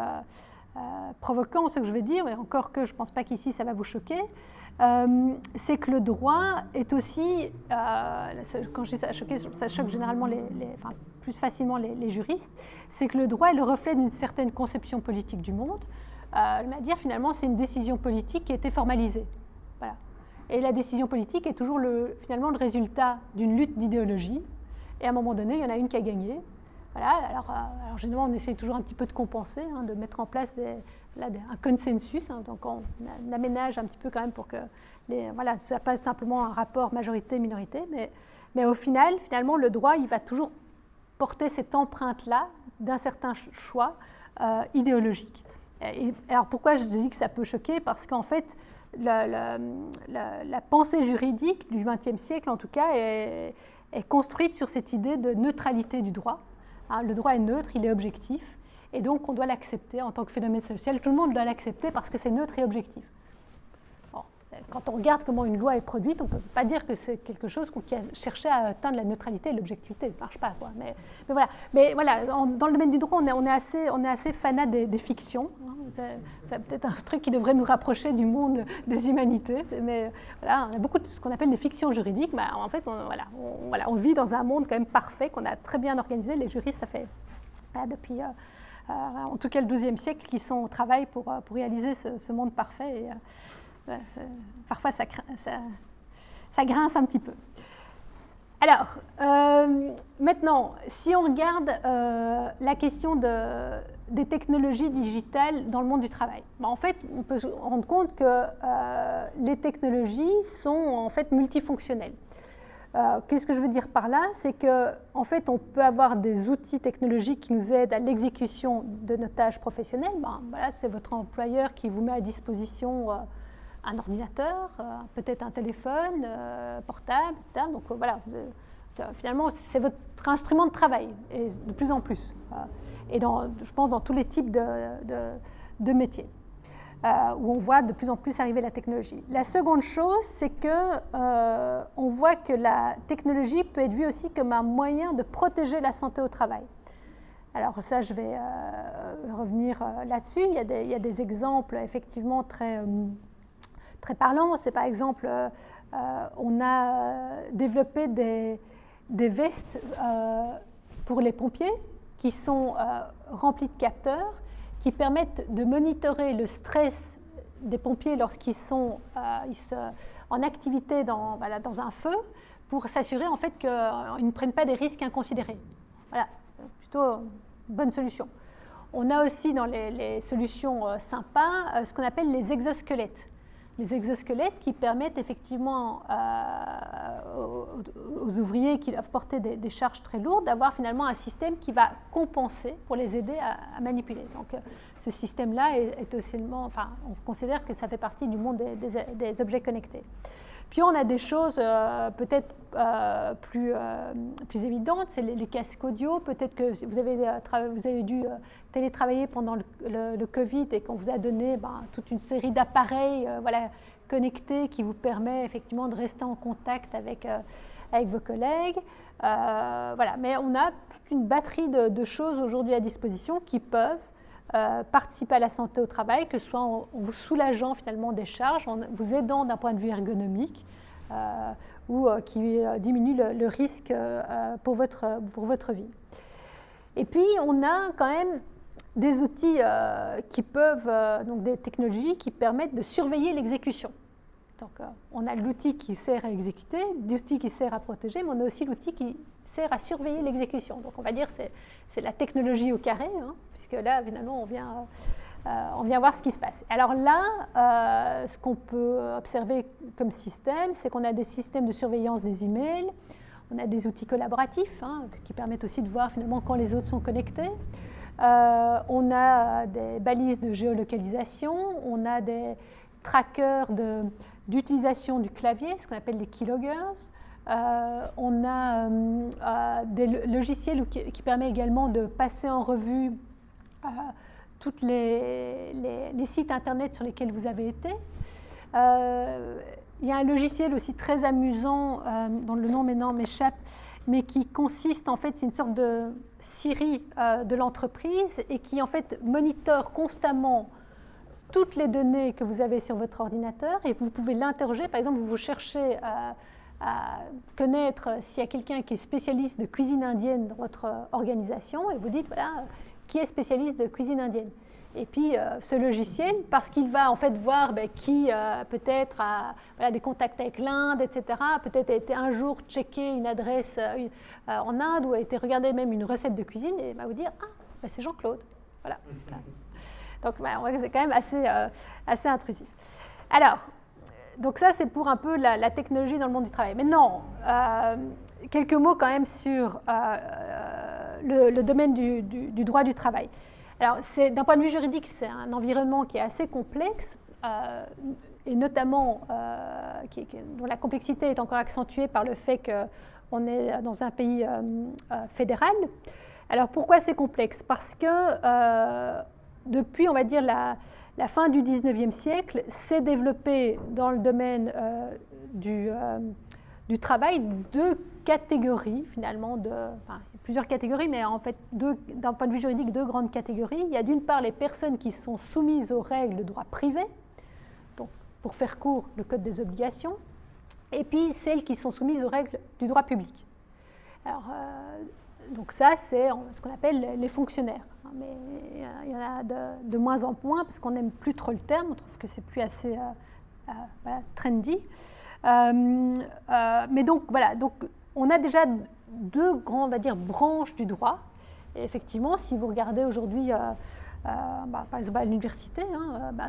provoquant ce que je vais dire, mais encore que je ne pense pas qu'ici ça va vous choquer, c'est que le droit est aussi, quand je dis ça choquer, ça choque généralement plus facilement les juristes, c'est que le droit est le reflet d'une certaine conception politique du monde. C'est-à-dire finalement c'est une décision politique qui a été formalisée. Voilà. Et la décision politique est toujours finalement le résultat d'une lutte d'idéologie, et à un moment donné, il y en a une qui a gagné. Voilà. Alors généralement, on essaie toujours un petit peu de compenser, de mettre en place un consensus, donc on aménage un petit peu quand même pour que ça n'est pas simplement un rapport majorité-minorité, mais au final, finalement, le droit, il va toujours porter cette empreinte-là d'un certain choix idéologique. Et alors pourquoi je dis que ça peut choquer? Parce qu'en fait, la pensée juridique du XXe siècle, en tout cas, est construite sur cette idée de neutralité du droit. Le droit est neutre, il est objectif, et donc on doit l'accepter en tant que phénomène social. Tout le monde doit l'accepter parce que c'est neutre et objectif. Bon, quand on regarde comment une loi est produite, on ne peut pas dire que c'est quelque chose qui a cherché à atteindre la neutralité et l'objectivité. Ça ne marche pas, quoi. Mais voilà, dans le domaine du droit, on est assez fanat des fictions. C'est peut-être un truc qui devrait nous rapprocher du monde des humanités. Mais voilà, on a beaucoup de ce qu'on appelle des fictions juridiques. Mais en fait, on vit dans un monde quand même parfait, qu'on a très bien organisé. Les juristes, ça fait depuis, en tout cas le XIIe siècle, qu'ils sont au travail pour réaliser ce monde parfait. Et, parfois, ça grince un petit peu. Alors, maintenant, si on regarde la question des technologies digitales dans le monde du travail, en fait, on peut se rendre compte que les technologies sont en fait multifonctionnelles. Qu'est-ce que je veux dire par là? C'est qu'en fait, on peut avoir des outils technologiques qui nous aident à l'exécution de nos tâches professionnelles. C'est votre employeur qui vous met à disposition un ordinateur, peut-être un téléphone portable, etc. Donc finalement, c'est votre instrument de travail, et de plus en plus. Et je pense dans tous les types de métiers, où on voit de plus en plus arriver la technologie. La seconde chose, c'est qu'on voit que la technologie peut être vue aussi comme un moyen de protéger la santé au travail. Alors ça, je vais revenir là-dessus. Il y a des exemples effectivement très très parlant, c'est par exemple, on a développé des vestes pour les pompiers qui sont remplies de capteurs qui permettent de monitorer le stress des pompiers lorsqu'ils sont en activité dans un feu pour s'assurer en fait qu'ils ne prennent pas des risques inconsidérés. Voilà, c'est plutôt une bonne solution. On a aussi dans les solutions sympas ce qu'on appelle les exosquelettes. Les exosquelettes qui permettent effectivement aux ouvriers qui doivent porter des charges très lourdes d'avoir finalement un système qui va compenser pour les aider à manipuler. Donc ce système-là est aussi, enfin, on considère que ça fait partie du monde des objets connectés. Puis on a des choses peut-être plus évidentes, c'est les casques audio. Peut-être que vous avez dû télétravailler pendant le Covid et qu'on vous a donné toute une série d'appareils connectés qui vous permet effectivement de rester en contact avec vos collègues. Mais on a toute une batterie de choses aujourd'hui à disposition qui peuvent participer à la santé au travail, que ce soit en vous soulageant finalement des charges, en vous aidant d'un point de vue ergonomique ou qui diminue le risque pour votre vie. Et puis on a quand même des outils qui peuvent, donc des technologies qui permettent de surveiller l'exécution. Donc on a l'outil qui sert à exécuter, l'outil qui sert à protéger, mais on a aussi l'outil qui sert à surveiller l'exécution. Donc on va dire que c'est la technologie au carré, puisque là finalement on vient voir ce qui se passe. Alors là, ce qu'on peut observer comme système, c'est qu'on a des systèmes de surveillance des emails, on a des outils collaboratifs qui permettent aussi de voir finalement quand les autres sont connectés. On a des balises de géolocalisation, on a des trackers d'utilisation du clavier, ce qu'on appelle les keyloggers. On a des logiciels qui permettent également de passer en revue tous les sites internet sur lesquels vous avez été. Il y a un logiciel aussi très amusant, dont le nom maintenant m'échappe, mais qui consiste en fait, c'est une sorte de Siri de l'entreprise et qui en fait monitore constamment toutes les données que vous avez sur votre ordinateur et vous pouvez l'interroger. Par exemple, vous cherchez à connaître s'il y a quelqu'un qui est spécialiste de cuisine indienne dans votre organisation et vous dites, voilà, qui est spécialiste de cuisine indienne. Et puis ce logiciel, parce qu'il va en fait voir qui peut-être a des contacts avec l'Inde, etc., peut-être a été un jour checker une adresse en Inde ou a été regarder même une recette de cuisine et va vous dire, c'est Jean-Claude. Voilà. Donc c'est quand même assez intrusif. Alors, donc ça c'est pour un peu la technologie dans le monde du travail. Maintenant, quelques mots quand même sur le domaine du droit du travail. Alors, d'un point de vue juridique, c'est un environnement qui est assez complexe et notamment dont la complexité est encore accentuée par le fait qu'on est dans un pays fédéral. Alors, pourquoi c'est complexe? Parce que depuis, on va dire, la fin du 19e siècle, s'est développé dans le domaine du travail deux catégories, finalement, plusieurs catégories, mais en fait, d'un point de vue juridique, deux grandes catégories. Il y a d'une part les personnes qui sont soumises aux règles de droit privé, donc pour faire court, le Code des obligations, et puis celles qui sont soumises aux règles du droit public. Alors, donc ça, c'est ce qu'on appelle les fonctionnaires. Mais il y en a de moins en moins, parce qu'on n'aime plus trop le terme, on trouve que c'est plus assez trendy. Mais donc, voilà, donc, on a déjà deux grandes, on va dire, branches du droit. Et effectivement, si vous regardez aujourd'hui, par exemple à l'université,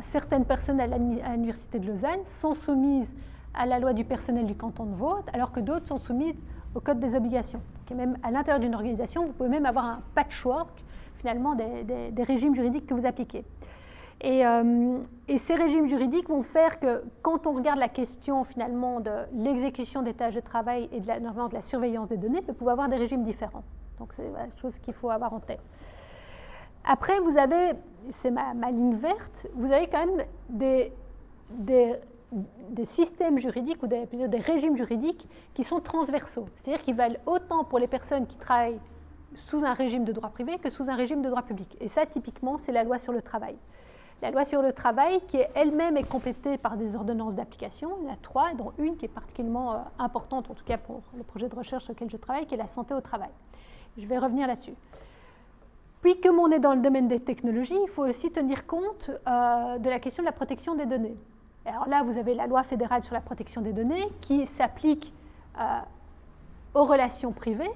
certaines personnes à l'université de Lausanne sont soumises à la loi du personnel du canton de Vaud, alors que d'autres sont soumises au Code des obligations. Donc, et même à l'intérieur d'une organisation, vous pouvez même avoir un patchwork, finalement, des régimes juridiques que vous appliquez. Et ces régimes juridiques vont faire que quand on regarde la question finalement de l'exécution des tâches de travail et notamment de la surveillance des données, vous pouvez avoir des régimes différents. Donc c'est une chose qu'il faut avoir en tête. Après, vous avez, c'est ma ligne verte, vous avez quand même des systèmes juridiques ou des régimes juridiques qui sont transversaux. C'est-à-dire qu'ils valent autant pour les personnes qui travaillent sous un régime de droit privé que sous un régime de droit public. Et ça, typiquement, c'est la loi sur le travail. la loi sur le travail, qui elle-même est complétée par des ordonnances d'application. Il y en a 3, dont une qui est particulièrement importante, en tout cas pour le projet de recherche sur lequel je travaille, qui est la santé au travail. Je vais revenir là-dessus. Puis, comme on est dans le domaine des technologies, il faut aussi tenir compte de la question de la protection des données. Alors là, vous avez la loi fédérale sur la protection des données qui s'applique aux relations privées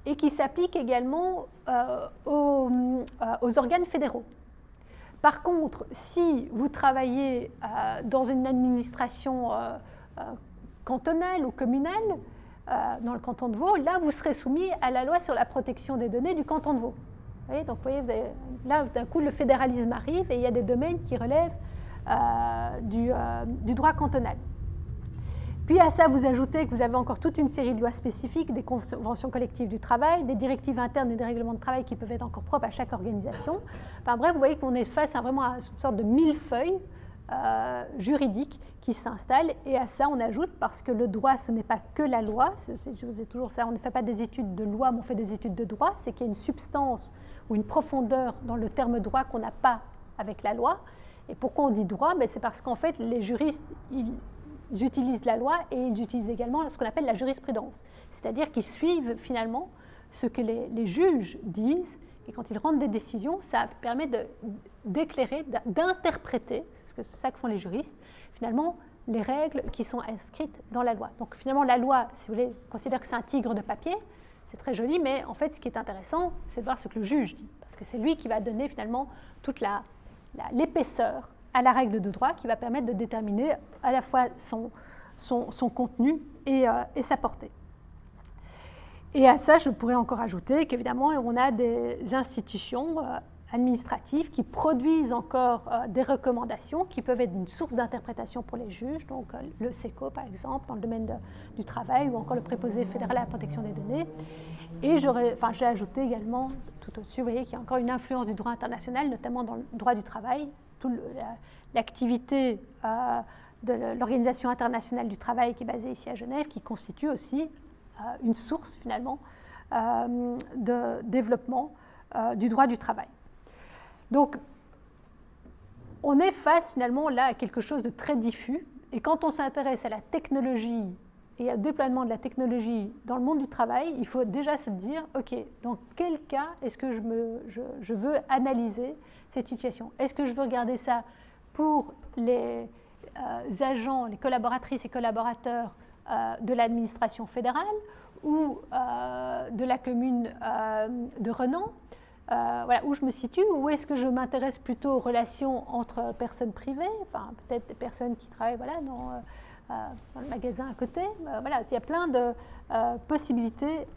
et qui s'applique également aux organes fédéraux. Par contre, si vous travaillez dans une administration cantonale ou communale, dans le canton de Vaud, là, vous serez soumis à la loi sur la protection des données du canton de Vaud. Vous voyez, donc, vous voyez, là, d'un coup, le fédéralisme arrive et il y a des domaines qui relèvent du droit cantonal. Puis à ça, vous ajoutez que vous avez encore toute une série de lois spécifiques, des conventions collectives du travail, des directives internes et des règlements de travail qui peuvent être encore propres à chaque organisation. Enfin bref, vous voyez qu'on est face à vraiment une sorte de millefeuille juridique qui s'installe. Et à ça, on ajoute, parce que le droit, ce n'est pas que la loi, je vous ai toujours ça, on ne fait pas des études de loi, mais on fait des études de droit, c'est qu'il y a une substance ou une profondeur dans le terme droit qu'on n'a pas avec la loi. Et pourquoi on dit droit? C'est parce qu'en fait, les juristes, ils utilisent la loi et ils utilisent également ce qu'on appelle la jurisprudence. C'est-à-dire qu'ils suivent finalement ce que les juges disent et quand ils rendent des décisions, ça permet d'éclairer, d'interpréter, c'est ça que font les juristes, finalement les règles qui sont inscrites dans la loi. Donc finalement la loi, si vous voulez, considère que c'est un tigre de papier, c'est très joli, mais en fait ce qui est intéressant, c'est de voir ce que le juge dit, parce que c'est lui qui va donner finalement toute l'épaisseur à la règle de droit qui va permettre de déterminer à la fois son contenu et sa portée. Et à ça, je pourrais encore ajouter qu'évidemment, on a des institutions administratives qui produisent encore des recommandations qui peuvent être une source d'interprétation pour les juges, donc le SECO par exemple, dans le domaine du travail, ou encore le préposé fédéral à la protection des données. Et j'ai ajouté également, tout au-dessus, vous voyez qu'il y a encore une influence du droit international, notamment dans le droit du travail, l'activité de l'Organisation internationale du travail qui est basée ici à Genève, qui constitue aussi une source finalement de développement du droit du travail. Donc, on est face finalement là à quelque chose de très diffus, et quand on s'intéresse à la technologie et au déploiement de la technologie dans le monde du travail, il faut déjà se dire, ok, dans quel cas est-ce que je veux analyser cette situation? Est-ce que je veux regarder ça pour les agents, les collaboratrices et collaborateurs de l'administration fédérale ou de la commune de Renan, voilà, où je me situe, ou est-ce que je m'intéresse plutôt aux relations entre personnes privées, enfin peut-être des personnes qui travaillent dans le magasin à côté. Voilà, il y a plein de possibilités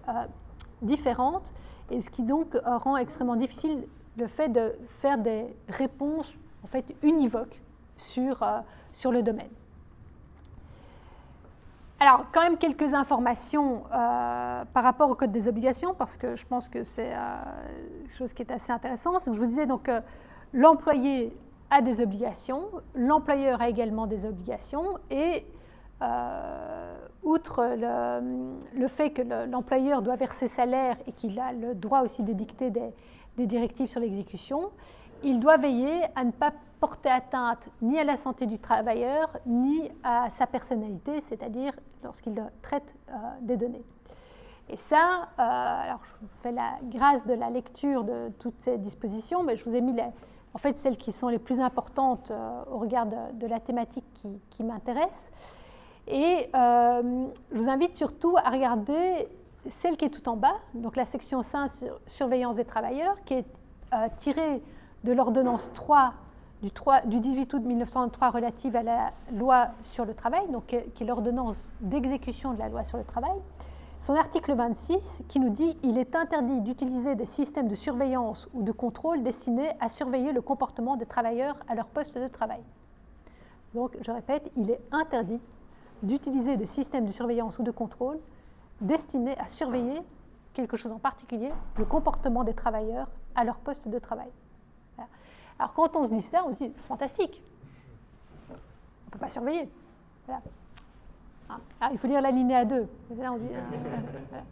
différentes, et ce qui donc rend extrêmement difficile le fait de faire des réponses en fait univoques sur le domaine. Alors, quand même quelques informations par rapport au Code des obligations, parce que je pense que c'est quelque chose qui est assez intéressant. Je vous disais donc l'employé a des obligations, l'employeur a également des obligations, et outre le fait que l'employeur doit verser salaire et qu'il a le droit aussi d'édicter des directives sur l'exécution, il doit veiller à ne pas porter atteinte ni à la santé du travailleur, ni à sa personnalité, c'est-à-dire lorsqu'il traite des données. Et ça, alors je vous fais la grâce de la lecture de toutes ces dispositions, mais je vous ai mis en fait celles qui sont les plus importantes au regard de la thématique qui m'intéresse. Et je vous invite surtout à regarder celle qui est tout en bas, donc la section 5 sur surveillance des travailleurs, qui est tirée de l'ordonnance 3 du 18 août 1903 relative à la loi sur le travail, donc qui est l'ordonnance d'exécution de la loi sur le travail. Son article 26 qui nous dit « Il est interdit d'utiliser des systèmes de surveillance ou de contrôle destinés à surveiller le comportement des travailleurs à leur poste de travail. » Donc, je répète, il est interdit d'utiliser des systèmes de surveillance ou de contrôle destinés à surveiller quelque chose en particulier, le comportement des travailleurs à leur poste de travail. Voilà. Alors, quand on se dit ça, on se dit « fantastique, on ne peut pas surveiller. » Voilà. Ah, il faut lire l'alinéa 2. Là, on dit, voilà.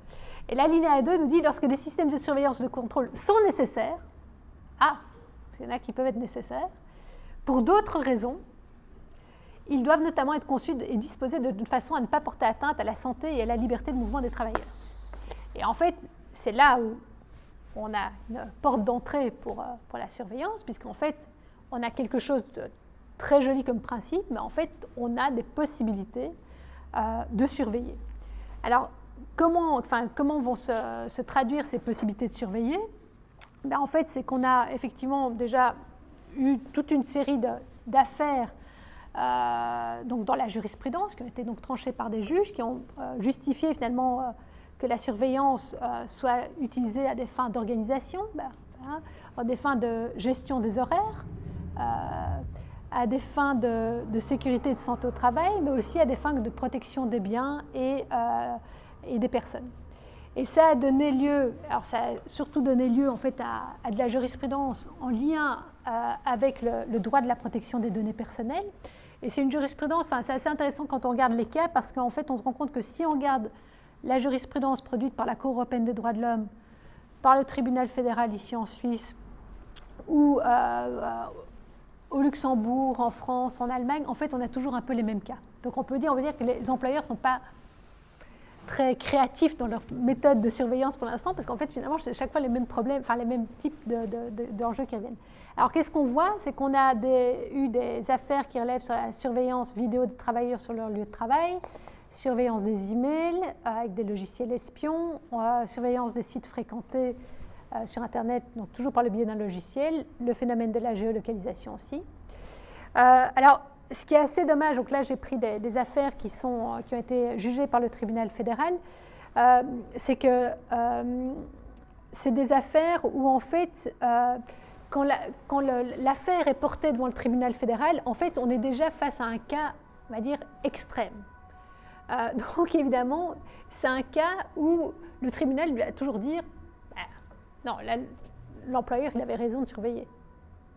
Et l'alinéa 2 nous dit « Lorsque des systèmes de surveillance ou de contrôle sont nécessaires, il y en a qui peuvent être nécessaires. Pour d'autres raisons, ils doivent notamment être conçus et disposés d'une façon à ne pas porter atteinte à la santé et à la liberté de mouvement des travailleurs. Et en fait, c'est là où on a une porte d'entrée pour la surveillance, puisqu'en fait, on a quelque chose de très joli comme principe, mais en fait, on a des possibilités de surveiller. Alors, comment vont se traduire ces possibilités de surveiller? En fait, c'est qu'on a effectivement déjà eu toute une série d'affaires donc dans la jurisprudence qui ont été donc tranchées par des juges qui ont justifié finalement que la surveillance soit utilisée à des fins d'organisation, à des fins de gestion des horaires, à des fins de sécurité et de santé au travail, mais aussi à des fins de protection des biens et des personnes. Et ça a donné lieu, alors ça a surtout donné lieu en fait à de la jurisprudence en lien avec le droit de la protection des données personnelles. Et c'est une jurisprudence, c'est assez intéressant quand on regarde les cas, parce qu'en fait on se rend compte que si on regarde la jurisprudence produite par la Cour européenne des droits de l'homme, par le tribunal fédéral ici en Suisse, ou au Luxembourg, en France, en Allemagne, en fait on a toujours un peu les mêmes cas. Donc on peut dire que les employeurs ne sont pas très créatifs dans leur méthode de surveillance pour l'instant, parce qu'en fait, finalement, c'est chaque fois les mêmes problèmes, les mêmes types d'enjeux qui reviennent. Alors, qu'est-ce qu'on voit? C'est qu'on a eu des affaires qui relèvent sur la surveillance vidéo des travailleurs sur leur lieu de travail, surveillance des emails avec des logiciels espions, surveillance des sites fréquentés sur Internet, donc toujours par le biais d'un logiciel, le phénomène de la géolocalisation aussi. Alors, ce qui est assez dommage, donc là j'ai pris des affaires qui ont été jugées par le tribunal fédéral, c'est que c'est des affaires où en fait, quand l'affaire est portée devant le tribunal fédéral, en fait on est déjà face à un cas, on va dire, extrême. Donc évidemment, c'est un cas où le tribunal lui va toujours dire non, l'employeur il avait raison de surveiller.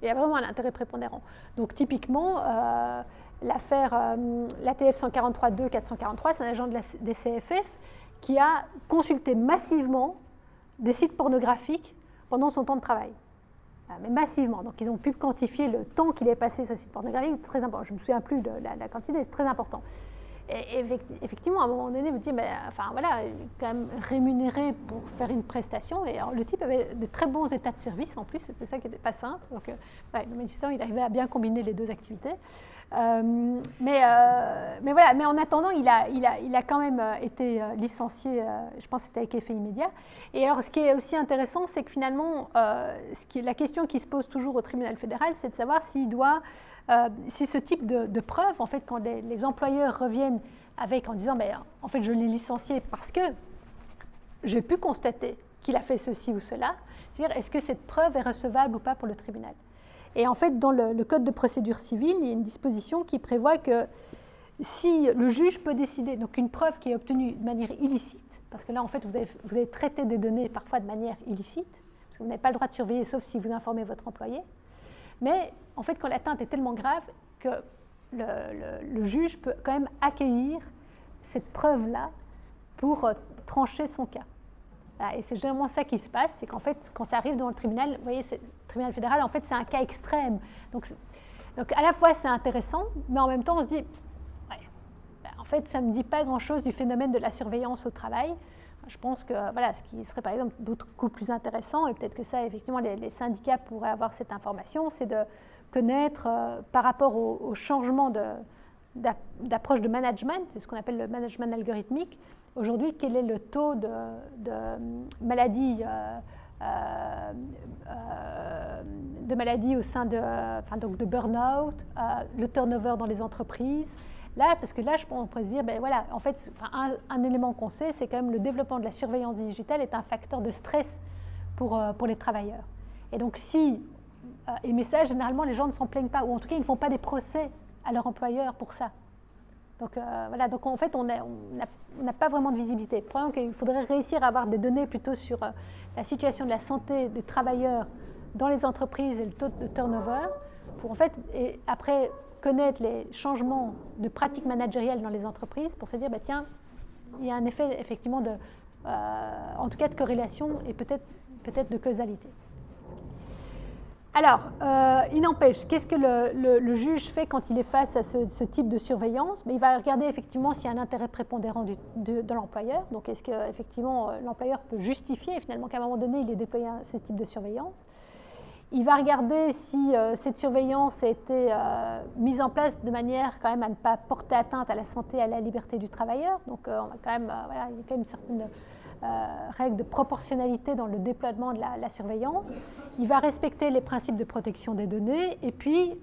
Il y a vraiment un intérêt prépondérant. Donc typiquement, l'affaire l'ATF 143-2-443, c'est un agent des CFF qui a consulté massivement des sites pornographiques pendant son temps de travail. Mais massivement. Donc ils ont pu quantifier le temps qu'il est passé sur ce site pornographique, c'est très important. Je ne me souviens plus de la quantité, c'est très important. Et effectivement, à un moment donné, vous dites, il est quand même rémunéré pour faire une prestation. Et alors, le type avait de très bons états de service en plus, c'était ça qui n'était pas simple. Donc, le magistrat, il arrivait à bien combiner les deux activités. Mais en attendant, il a quand même été licencié, je pense que c'était avec effet immédiat. Et alors, ce qui est aussi intéressant, c'est que finalement, la question qui se pose toujours au tribunal fédéral, c'est de savoir si ce type de preuve, en fait, quand les employeurs reviennent en disant, en fait, je l'ai licencié parce que j'ai pu constater qu'il a fait ceci ou cela, c'est-à-dire, est-ce que cette preuve est recevable ou pas pour le tribunal? Et en fait, dans le Code de procédure civile, il y a une disposition qui prévoit que si le juge peut décider, donc une preuve qui est obtenue de manière illicite, parce que là, en fait, vous avez traité des données parfois de manière illicite, parce que vous n'avez pas le droit de surveiller sauf si vous informez votre employé, mais en fait, quand l'atteinte est tellement grave que le juge peut quand même accueillir cette preuve-là pour trancher son cas. Voilà, et c'est généralement ça qui se passe, c'est qu'en fait, quand ça arrive devant le tribunal, vous voyez, le tribunal fédéral, en fait, c'est un cas extrême. Donc à la fois, c'est intéressant, mais en même temps, on se dit, en fait, ça ne me dit pas grand-chose du phénomène de la surveillance au travail. Je pense que ce qui serait par exemple beaucoup plus intéressant, et peut-être que ça, effectivement, les syndicats pourraient avoir cette information, c'est de connaître par rapport au changement d'approche de management, c'est ce qu'on appelle le management algorithmique. Aujourd'hui, quel est le taux de maladies au sein donc de burn-out, le turnover dans les entreprises. Là, parce que là, on pourrait se dire, en fait, un élément qu'on sait, c'est quand même le développement de la surveillance digitale est un facteur de stress pour les travailleurs. Et donc, mais ça, généralement, les gens ne s'en plaignent pas, ou en tout cas, ils ne font pas des procès à leur employeur pour ça. Donc, donc en fait, on n'a pas vraiment de visibilité. Le problème, c'est qu'il faudrait réussir à avoir des données plutôt sur la situation de la santé des travailleurs dans les entreprises et le taux de turnover, pour en fait, et après, connaître les changements de pratiques managériales dans les entreprises pour se dire, tiens, il y a un effet effectivement en tout cas de corrélation et peut-être de causalité. Alors, il n'empêche, qu'est-ce que le juge fait quand il est face à ce type de surveillance? Il va regarder effectivement s'il y a un intérêt prépondérant de l'employeur. Donc, est-ce qu'effectivement l'employeur peut justifier finalement qu'à un moment donné, il ait déployé ce type de surveillance? Il va regarder si cette surveillance a été mise en place de manière quand même à ne pas porter atteinte à la santé et à la liberté du travailleur. Donc, on va quand même, voilà, il y a quand même une certaine règle de proportionnalité dans le déploiement de la surveillance. Il va respecter les principes de protection des données. Et puis,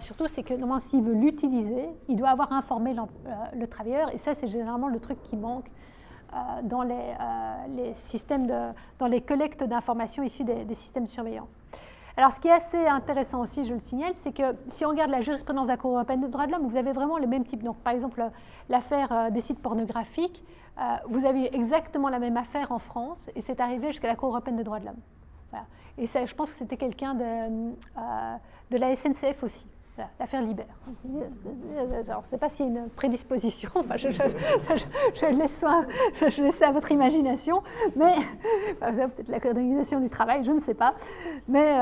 surtout, c'est que normalement, s'il veut l'utiliser, il doit avoir informé le travailleur. Et ça, c'est généralement le truc qui manque dans les systèmes dans les collectes d'informations issues des systèmes de surveillance. Alors, ce qui est assez intéressant aussi, je le signale, c'est que si on regarde la jurisprudence de la Cour européenne des droits de l'homme, vous avez vraiment le même type. Donc, par exemple, l'affaire des sites pornographiques, vous avez exactement la même affaire en France, et c'est arrivé jusqu'à la Cour européenne des droits de l'homme. Voilà. Et ça, je pense que c'était quelqu'un de la SNCF aussi. Voilà, l'affaire Libert. Alors, je ne sais pas s'il y a une prédisposition, enfin, je laisse ça à votre imagination, mais vous avez peut-être la coordination du travail, je ne sais pas. Mais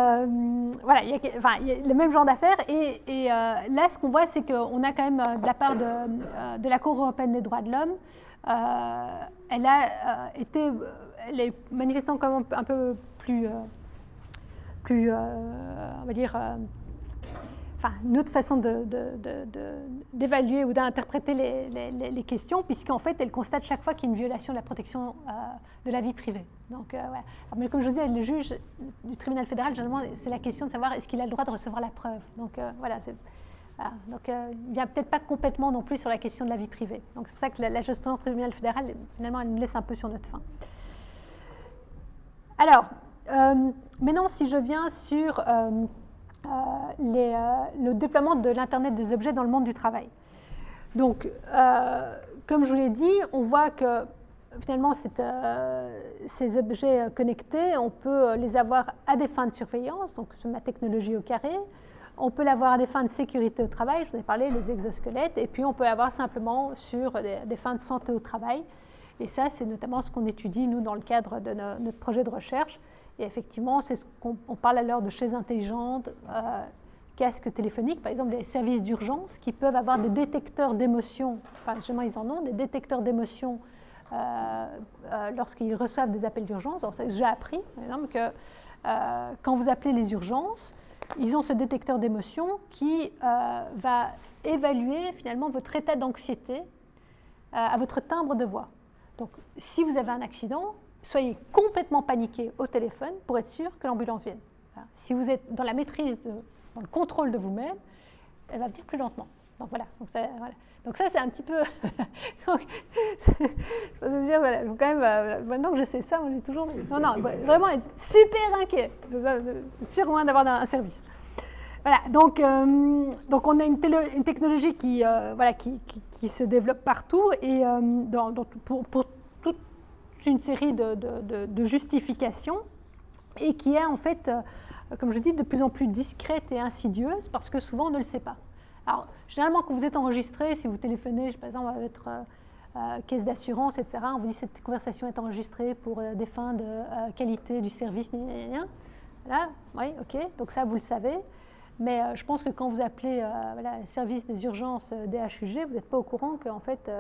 voilà, il y a le même genre d'affaires. Et là, ce qu'on voit, c'est qu'on a quand même, de la part de la Cour européenne des droits de l'homme, elle est manifestant quand même un peu plus on va dire, une autre façon d'évaluer ou d'interpréter les questions, puisqu'en fait, elle constate chaque fois qu'il y a une violation de la protection de la vie privée. Donc, voilà. Alors, mais comme je vous disais, le juge du tribunal fédéral, généralement, c'est la question de savoir est-ce qu'il a le droit de recevoir la preuve. Donc, voilà. Donc, il n'y a peut-être pas complètement non plus sur la question de la vie privée. Donc, c'est pour ça que la jurisprudence du tribunal fédéral, finalement, elle nous laisse un peu sur notre faim. Alors, maintenant, si je viens sur le déploiement de l'Internet des objets dans le monde du travail. Donc, comme je vous l'ai dit, on voit que finalement, ces objets connectés, on peut les avoir à des fins de surveillance, donc c'est ma technologie au carré. On peut l'avoir à des fins de sécurité au travail, je vous ai parlé, les exosquelettes, et puis on peut l'avoir simplement sur des fins de santé au travail. Et ça, c'est notamment ce qu'on étudie, nous, dans le cadre de notre projet de recherche. Et effectivement, c'est ce qu'on parle alors de chaises intelligentes, casques téléphoniques, par exemple, des services d'urgence qui peuvent avoir des détecteurs d'émotions, enfin, généralement, ils en ont, des détecteurs d'émotions lorsqu'ils reçoivent des appels d'urgence. Alors, j'ai appris, par exemple, que quand vous appelez les urgences, ils ont ce détecteur d'émotions qui va évaluer finalement votre état d'anxiété à votre timbre de voix. Donc, si vous avez un accident, soyez complètement paniqué au téléphone pour être sûr que l'ambulance vienne. Voilà. Si vous êtes dans la maîtrise, dans le contrôle de vous-même, elle va venir plus lentement. Donc voilà. Donc ça c'est un petit peu. Donc, je peux vous dire, voilà, quand même, maintenant que je sais ça, moi j'ai toujours. Non, vraiment être super inquiet. Sûr moins d'avoir un service. Voilà, donc on a une technologie qui se développe partout et pour toute une série de justifications et qui est en fait, comme je dis, de plus en plus discrète et insidieuse parce que souvent on ne le sait pas. Alors, généralement, quand vous êtes enregistré, si vous téléphonez, par exemple, à votre caisse d'assurance, etc., on vous dit que cette conversation est enregistrée pour des fins de qualité du service, voilà, oui, ok, donc ça, vous le savez. Mais je pense que quand vous appelez le service des urgences DHUG, vous n'êtes pas au courant qu'en fait,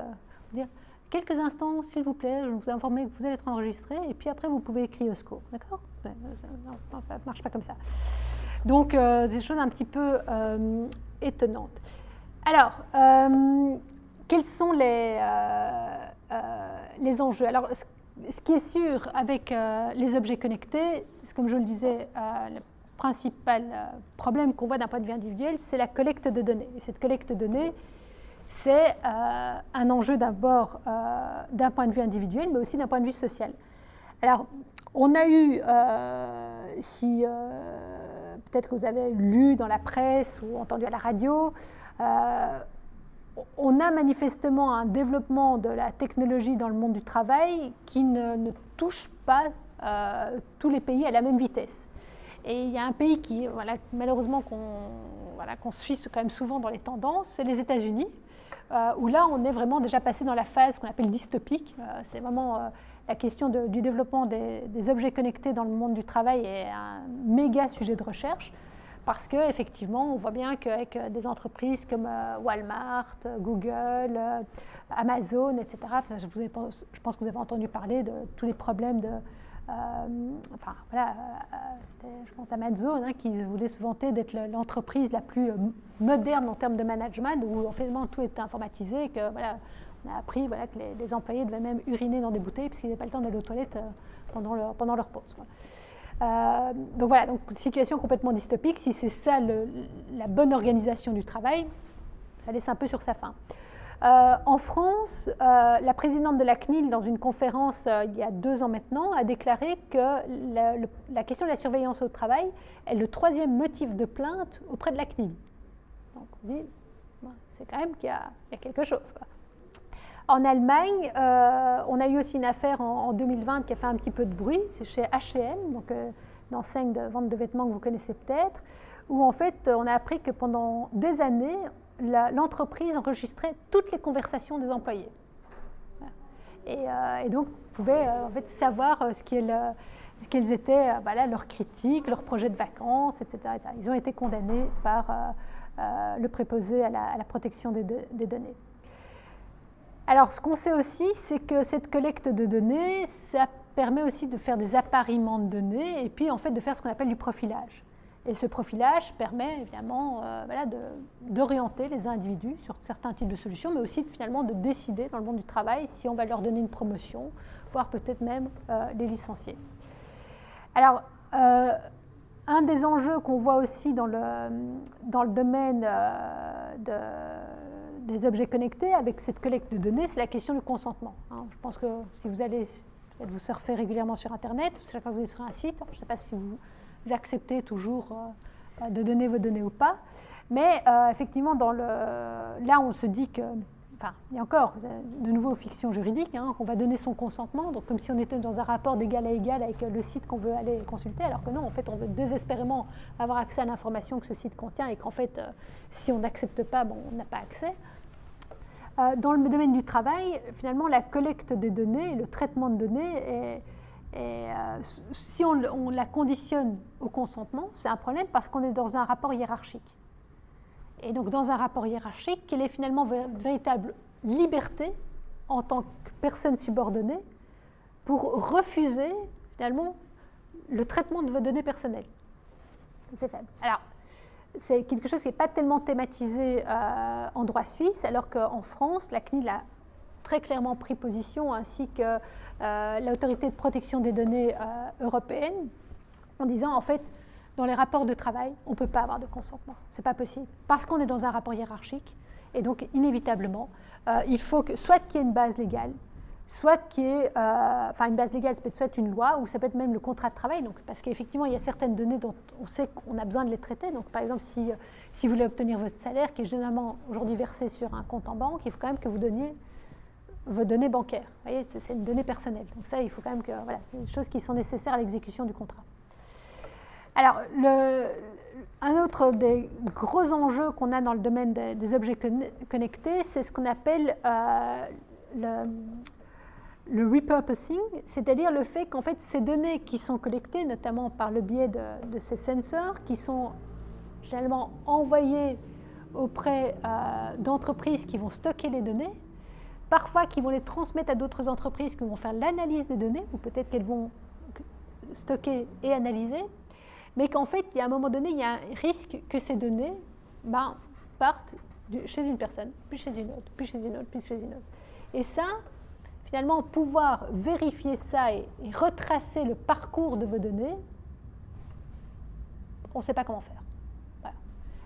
vous dire quelques instants, s'il vous plaît, je vous informe que vous allez être enregistré, et puis après, vous pouvez crier au secours, d'accord? Non, ça ne marche pas comme ça. Donc, des choses un petit peu étonnantes. Alors, quels sont les enjeux? Alors, ce qui est sûr avec les objets connectés, comme je le disais, le principal problème qu'on voit d'un point de vue individuel, c'est la collecte de données. Et cette collecte de données, c'est un enjeu d'abord d'un point de vue individuel, mais aussi d'un point de vue social. Alors, on a eu, peut-être que vous avez lu dans la presse ou entendu à la radio, on a manifestement un développement de la technologie dans le monde du travail qui ne touche pas tous les pays à la même vitesse. Et il y a un pays qui, malheureusement, qu'on suit quand même souvent dans les tendances, c'est les États-Unis, où là, on est vraiment déjà passé dans la phase qu'on appelle dystopique. C'est vraiment la question du développement des objets connectés dans le monde du travail est un méga sujet de recherche. parce qu'effectivement, on voit bien qu'avec des entreprises comme Walmart, Google, Amazon, etc., je pense que vous avez entendu parler de tous les problèmes de... c'était, je pense, Amazon qui voulait se vanter d'être l'entreprise la plus moderne en termes de management, où finalement tout était informatisé, que voilà, on a appris que les employés devaient même uriner dans des bouteilles puisqu'ils n'avaient pas le temps d'aller aux toilettes pendant leur pause. Donc voilà, donc situation complètement dystopique. Si c'est ça la bonne organisation du travail, ça laisse un peu sur sa faim. En France, la présidente de la CNIL, dans une conférence il y a 2 ans maintenant, a déclaré que la question de la surveillance au travail est le 3e motif de plainte auprès de la CNIL. Donc on dit, c'est quand même qu'il y a quelque chose, quoi. En Allemagne, on a eu aussi une affaire en 2020 qui a fait un petit peu de bruit, c'est chez H&M, donc une enseigne de vente de vêtements que vous connaissez peut-être, où en fait on a appris que pendant des années, l'entreprise enregistrait toutes les conversations des employés. Et donc, vous pouvez en fait savoir quelles étaient leurs critiques, leurs projets de vacances, etc., etc. Ils ont été condamnés par le préposé à la protection des données. Alors, ce qu'on sait aussi, c'est que cette collecte de données, ça permet aussi de faire des appariements de données et puis en fait de faire ce qu'on appelle du profilage. Et ce profilage permet évidemment d'orienter les individus sur certains types de solutions, mais aussi finalement de décider dans le monde du travail si on va leur donner une promotion, voire peut-être même les licencier. Alors, un des enjeux qu'on voit aussi dans le domaine des objets connectés avec cette collecte de données, c'est la question du consentement. Je pense que si vous allez peut-être vous surfer régulièrement sur Internet, chaque fois que vous êtes sur un site, je ne sais pas si vous acceptez toujours de donner vos données ou pas, mais effectivement, là on se dit que, il y a encore de nouveau fiction juridique, qu'on va donner son consentement, donc comme si on était dans un rapport d'égal à égal avec le site qu'on veut aller consulter, alors que non, en fait, on veut désespérément avoir accès à l'information que ce site contient et qu'en fait, si on n'accepte pas, on n'a pas accès. Dans le domaine du travail, finalement, la collecte des données, le traitement de données, si on la conditionne au consentement, c'est un problème parce qu'on est dans un rapport hiérarchique. Et donc, dans un rapport hiérarchique, quelle est finalement véritable liberté en tant que personne subordonnée pour refuser, finalement, le traitement de vos données personnelles. C'est faible. Alors, c'est quelque chose qui n'est pas tellement thématisé en droit suisse, alors qu'en France, la CNIL a très clairement pris position, ainsi que l'autorité de protection des données européenne, en disant, en fait, dans les rapports de travail, on ne peut pas avoir de consentement. Ce n'est pas possible, parce qu'on est dans un rapport hiérarchique, et donc, inévitablement, il faut que, soit qu'il y ait une base légale, soit qu'il y ait, une base légale, ça peut être soit une loi, ou ça peut être même le contrat de travail, donc, parce qu'effectivement, il y a certaines données dont on sait qu'on a besoin de les traiter. Donc, par exemple, si vous voulez obtenir votre salaire, qui est généralement aujourd'hui versé sur un compte en banque, il faut quand même que vous donniez vos données bancaires. Vous voyez, c'est une donnée personnelle. Donc ça, il faut quand même que, voilà, c'est des choses qui sont nécessaires à l'exécution du contrat. Alors, un autre des gros enjeux qu'on a dans le domaine des objets connectés, c'est ce qu'on appelle le repurposing, c'est-à-dire le fait qu'en fait, ces données qui sont collectées, notamment par le biais de ces sensors, qui sont généralement envoyés auprès d'entreprises qui vont stocker les données, parfois qui vont les transmettre à d'autres entreprises qui vont faire l'analyse des données, ou peut-être qu'elles vont stocker et analyser, mais qu'en fait, il y a un moment donné, il y a un risque que ces données partent chez une personne, puis chez une autre, puis chez une autre, puis chez une autre. Et ça, finalement, pouvoir vérifier ça et retracer le parcours de vos données, on ne sait pas comment faire. Voilà.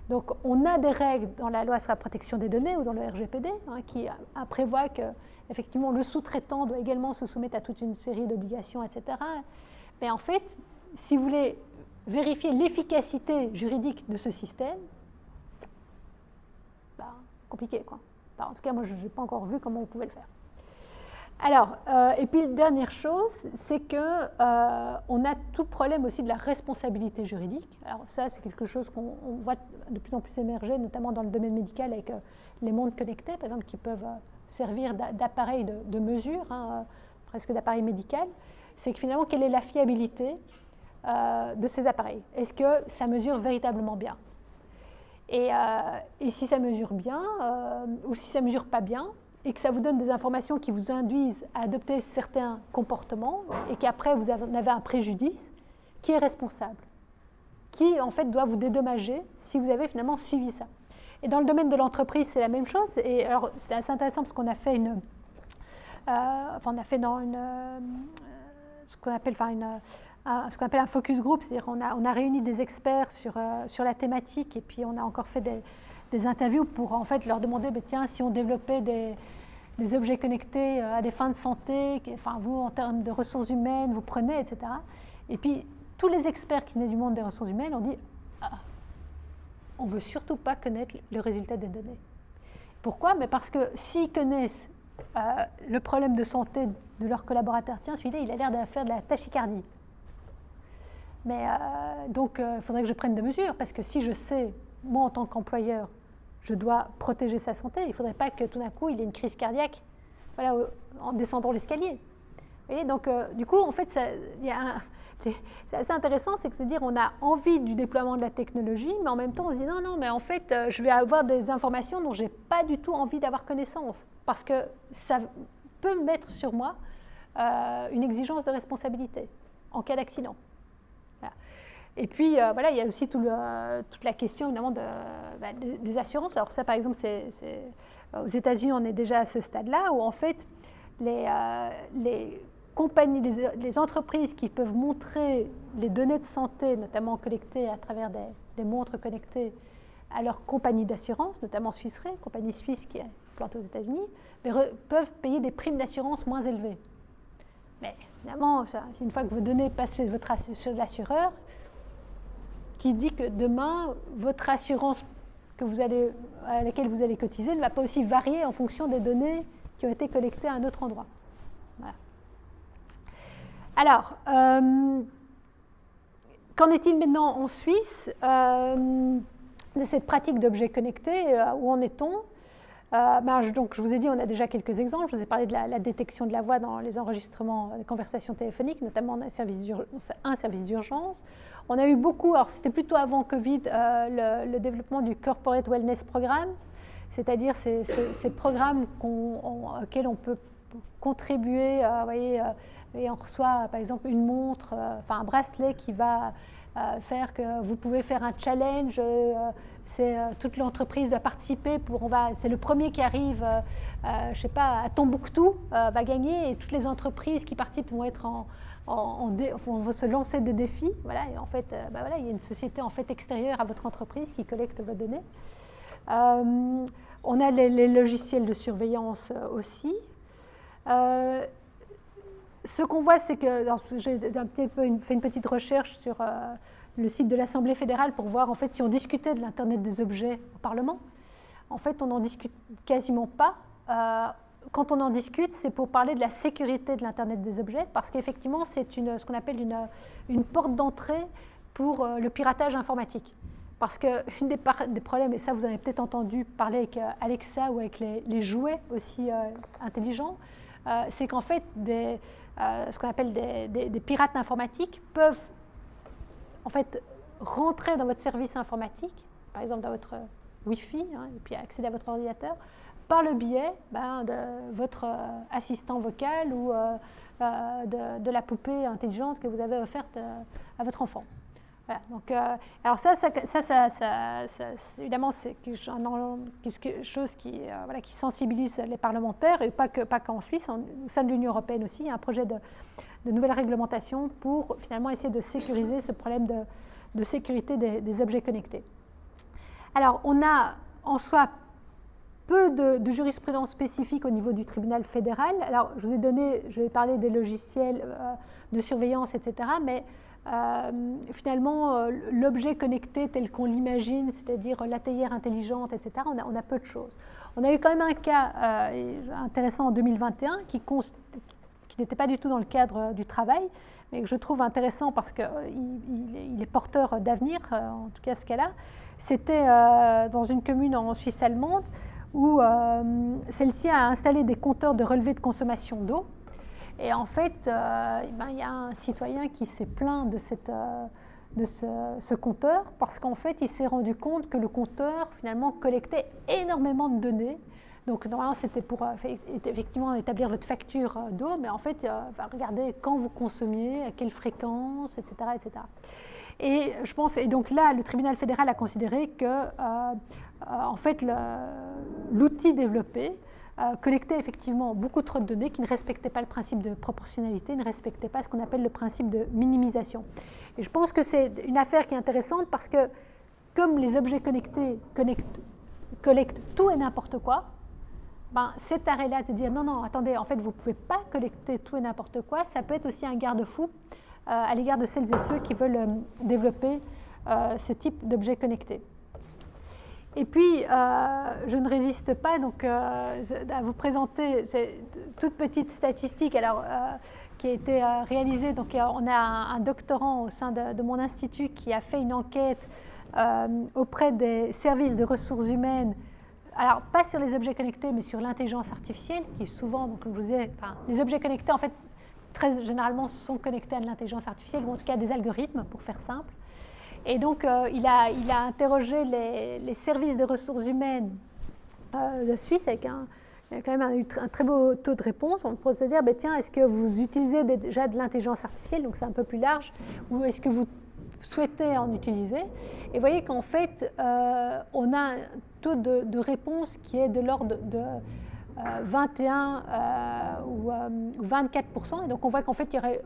Donc, on a des règles dans la loi sur la protection des données ou dans le RGPD qui prévoit que, effectivement, le sous-traitant doit également se soumettre à toute une série d'obligations, etc. Mais en fait, si vous voulez vérifier l'efficacité juridique de ce système, compliqué, quoi. En tout cas, moi, je n'ai pas encore vu comment on pouvait le faire. Alors, et puis, dernière chose, c'est qu'on a tout problème aussi de la responsabilité juridique. Alors ça, c'est quelque chose qu'on voit de plus en plus émerger, notamment dans le domaine médical avec les montres connectées, par exemple, qui peuvent servir d'appareils de mesure, presque d'appareil médical. C'est que finalement, quelle est la fiabilité de ces appareils. Est-ce que ça mesure véritablement bien? Et si ça mesure bien, ou si ça ne mesure pas bien, et que ça vous donne des informations qui vous induisent à adopter certains comportements, et qu'après vous en avez un préjudice, qui est responsable? Qui, en fait, doit vous dédommager si vous avez finalement suivi ça? Et dans le domaine de l'entreprise, c'est la même chose. Et alors, c'est assez intéressant parce qu'on a fait ce qu'on appelle un focus group, c'est-à-dire on a réuni des experts sur la thématique, et puis on a encore fait des interviews pour en fait leur demander, tiens, si on développait des objets connectés à des fins de santé, enfin vous en termes de ressources humaines, vous prenez, etc. Et puis tous les experts qui venaient du monde des ressources humaines ont dit, on ne veut surtout pas connaître le résultat des données. Pourquoi? Mais parce que s'ils connaissent le problème de santé de leurs collaborateurs, tiens, celui-là, il a l'air de faire de la tachycardie. Mais donc, il faudrait que je prenne des mesures, parce que si je sais, moi, en tant qu'employeur, je dois protéger sa santé, il ne faudrait pas que tout d'un coup, il ait une crise cardiaque en descendant l'escalier. Vous voyez, donc, du coup, en fait, c'est assez intéressant, c'est que se dire, on a envie du déploiement de la technologie, mais en même temps, on se dit, non, mais en fait, je vais avoir des informations dont je n'ai pas du tout envie d'avoir connaissance, parce que ça peut mettre sur moi une exigence de responsabilité en cas d'accident. Voilà. Et puis, il y a aussi toute la question, évidemment, des assurances. Alors ça, par exemple, aux États-Unis, on est déjà à ce stade-là, où en fait, les compagnies, les entreprises qui peuvent montrer les données de santé, notamment collectées à travers des montres connectées, à leurs compagnies d'assurance, notamment Swiss Re, compagnie suisse qui est plantée aux États-Unis, peuvent payer des primes d'assurance moins élevées. Mais évidemment, une fois que vos données passent chez l'assureur, qui dit que demain, votre assurance à laquelle vous allez cotiser ne va pas aussi varier en fonction des données qui ont été collectées à un autre endroit. Voilà. Alors, qu'en est-il maintenant en Suisse de cette pratique d'objets connectés? Où en est-on? Donc, je vous ai dit, on a déjà quelques exemples. Je vous ai parlé de la détection de la voix dans les enregistrements des conversations téléphoniques, notamment un service d'urgence. On a eu beaucoup, alors c'était plutôt avant Covid, le développement du Corporate Wellness Program, c'est-à-dire ces programmes auxquels on peut contribuer. Et on reçoit par exemple une montre, un bracelet qui va faire que vous pouvez faire un challenge. Toute l'entreprise doit participer. C'est le premier qui arrive, je sais pas, à Tombouctou va gagner, et toutes les entreprises qui participent vont être vont se lancer des défis. Voilà, et en fait, il y a une société en fait extérieure à votre entreprise qui collecte vos données. On a les logiciels de surveillance aussi. Ce qu'on voit, c'est que j'ai un petit peu fait une petite recherche sur le site de l'Assemblée fédérale pour voir en fait si on discutait de l'Internet des objets au Parlement. En fait, on n'en discute quasiment pas. Quand on en discute, c'est pour parler de la sécurité de l'Internet des objets, parce qu'effectivement, c'est ce qu'on appelle une porte d'entrée pour le piratage informatique. Parce qu'un des problèmes, et ça vous avez peut-être entendu parler avec Alexa ou avec les jouets aussi intelligents, c'est qu'en fait, ce qu'on appelle des pirates informatiques peuvent en fait rentrer dans votre service informatique, par exemple dans votre Wi-Fi, et puis accéder à votre ordinateur, par le biais de votre assistant vocal ou de la poupée intelligente que vous avez offerte à votre enfant. Voilà, donc, alors ça évidemment, c'est quelque chose qui sensibilise les parlementaires, et pas qu'en Suisse, au sein de l'Union européenne aussi. Il y a un projet de nouvelle réglementation pour finalement essayer de sécuriser ce problème de sécurité des objets connectés. Alors, on a en soi peu de jurisprudence spécifique au niveau du tribunal fédéral. Alors, je vais parler des logiciels de surveillance, etc., mais finalement, l'objet connecté tel qu'on l'imagine, c'est-à-dire la théière intelligente, etc., on a peu de choses. On a eu quand même un cas intéressant en 2021 qui n'était pas du tout dans le cadre du travail, mais que je trouve intéressant parce qu'il est porteur d'avenir, en tout cas ce cas-là. C'était dans une commune en Suisse allemande où celle-ci a installé des compteurs de relevé de consommation d'eau. Et en fait, il y a un citoyen qui s'est plaint de ce compteur parce qu'en fait, il s'est rendu compte que le compteur, finalement, collectait énormément de données. Donc, normalement, c'était pour effectivement établir votre facture d'eau, mais en fait, regardez quand vous consommiez, à quelle fréquence, etc., etc. Et je pense, et donc là, le tribunal fédéral a considéré que, en fait, l'outil développé collectait effectivement beaucoup trop de données qui ne respectaient pas le principe de proportionnalité, ne respectaient pas ce qu'on appelle le principe de minimisation. Et je pense que c'est une affaire qui est intéressante parce que, comme les objets connectés collectent tout et n'importe quoi, cet arrêt-là de se dire non, attendez, en fait, vous ne pouvez pas collecter tout et n'importe quoi, ça peut être aussi un garde-fou à l'égard de celles et ceux qui veulent développer ce type d'objets connectés. Et puis, je ne résiste pas donc, à vous présenter cette toute petite statistique qui a été réalisée. Donc, on a un doctorant au sein de mon institut qui a fait une enquête auprès des services de ressources humaines. Alors, pas sur les objets connectés, mais sur l'intelligence artificielle, qui souvent, donc, comme je vous disais, les objets connectés, en fait, très généralement, sont connectés à de l'intelligence artificielle, ou en tout cas à des algorithmes, pour faire simple. Et donc, il a interrogé les services de ressources humaines de Suisse avec il y a quand même un très beau taux de réponse. On peut se dire, tiens, est-ce que vous utilisez déjà de l'intelligence artificielle, donc c'est un peu plus large, ou est-ce que vous souhaitez en utiliser? Et vous voyez qu'en fait, on a un taux de réponse qui est de l'ordre de 21 ou 24%. Et donc, on voit qu'en fait, il y aurait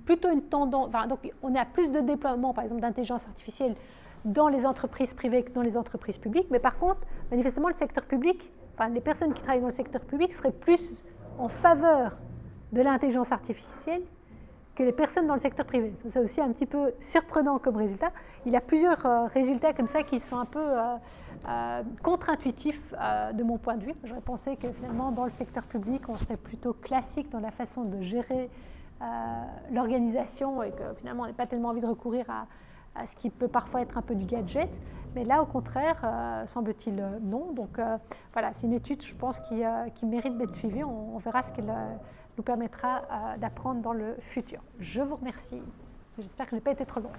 plutôt une tendance. Donc, on a plus de déploiement, par exemple, d'intelligence artificielle dans les entreprises privées que dans les entreprises publiques. Mais par contre, manifestement, le secteur public, les personnes qui travaillent dans le secteur public seraient plus en faveur de l'intelligence artificielle que les personnes dans le secteur privé. Ça, c'est aussi un petit peu surprenant comme résultat. Il y a plusieurs résultats comme ça qui sont un peu contre-intuitifs de mon point de vue. J'aurais pensé que finalement, dans le secteur public, on serait plutôt classique dans la façon de gérer l'organisation et que finalement, on n'a pas tellement envie de recourir à ce qui peut parfois être un peu du gadget. Mais là, au contraire, semble-t-il non. Donc voilà, c'est une étude, je pense, qui mérite d'être suivie. On verra ce qu'elle nous permettra d'apprendre dans le futur. Je vous remercie. J'espère que je n'ai pas été trop long.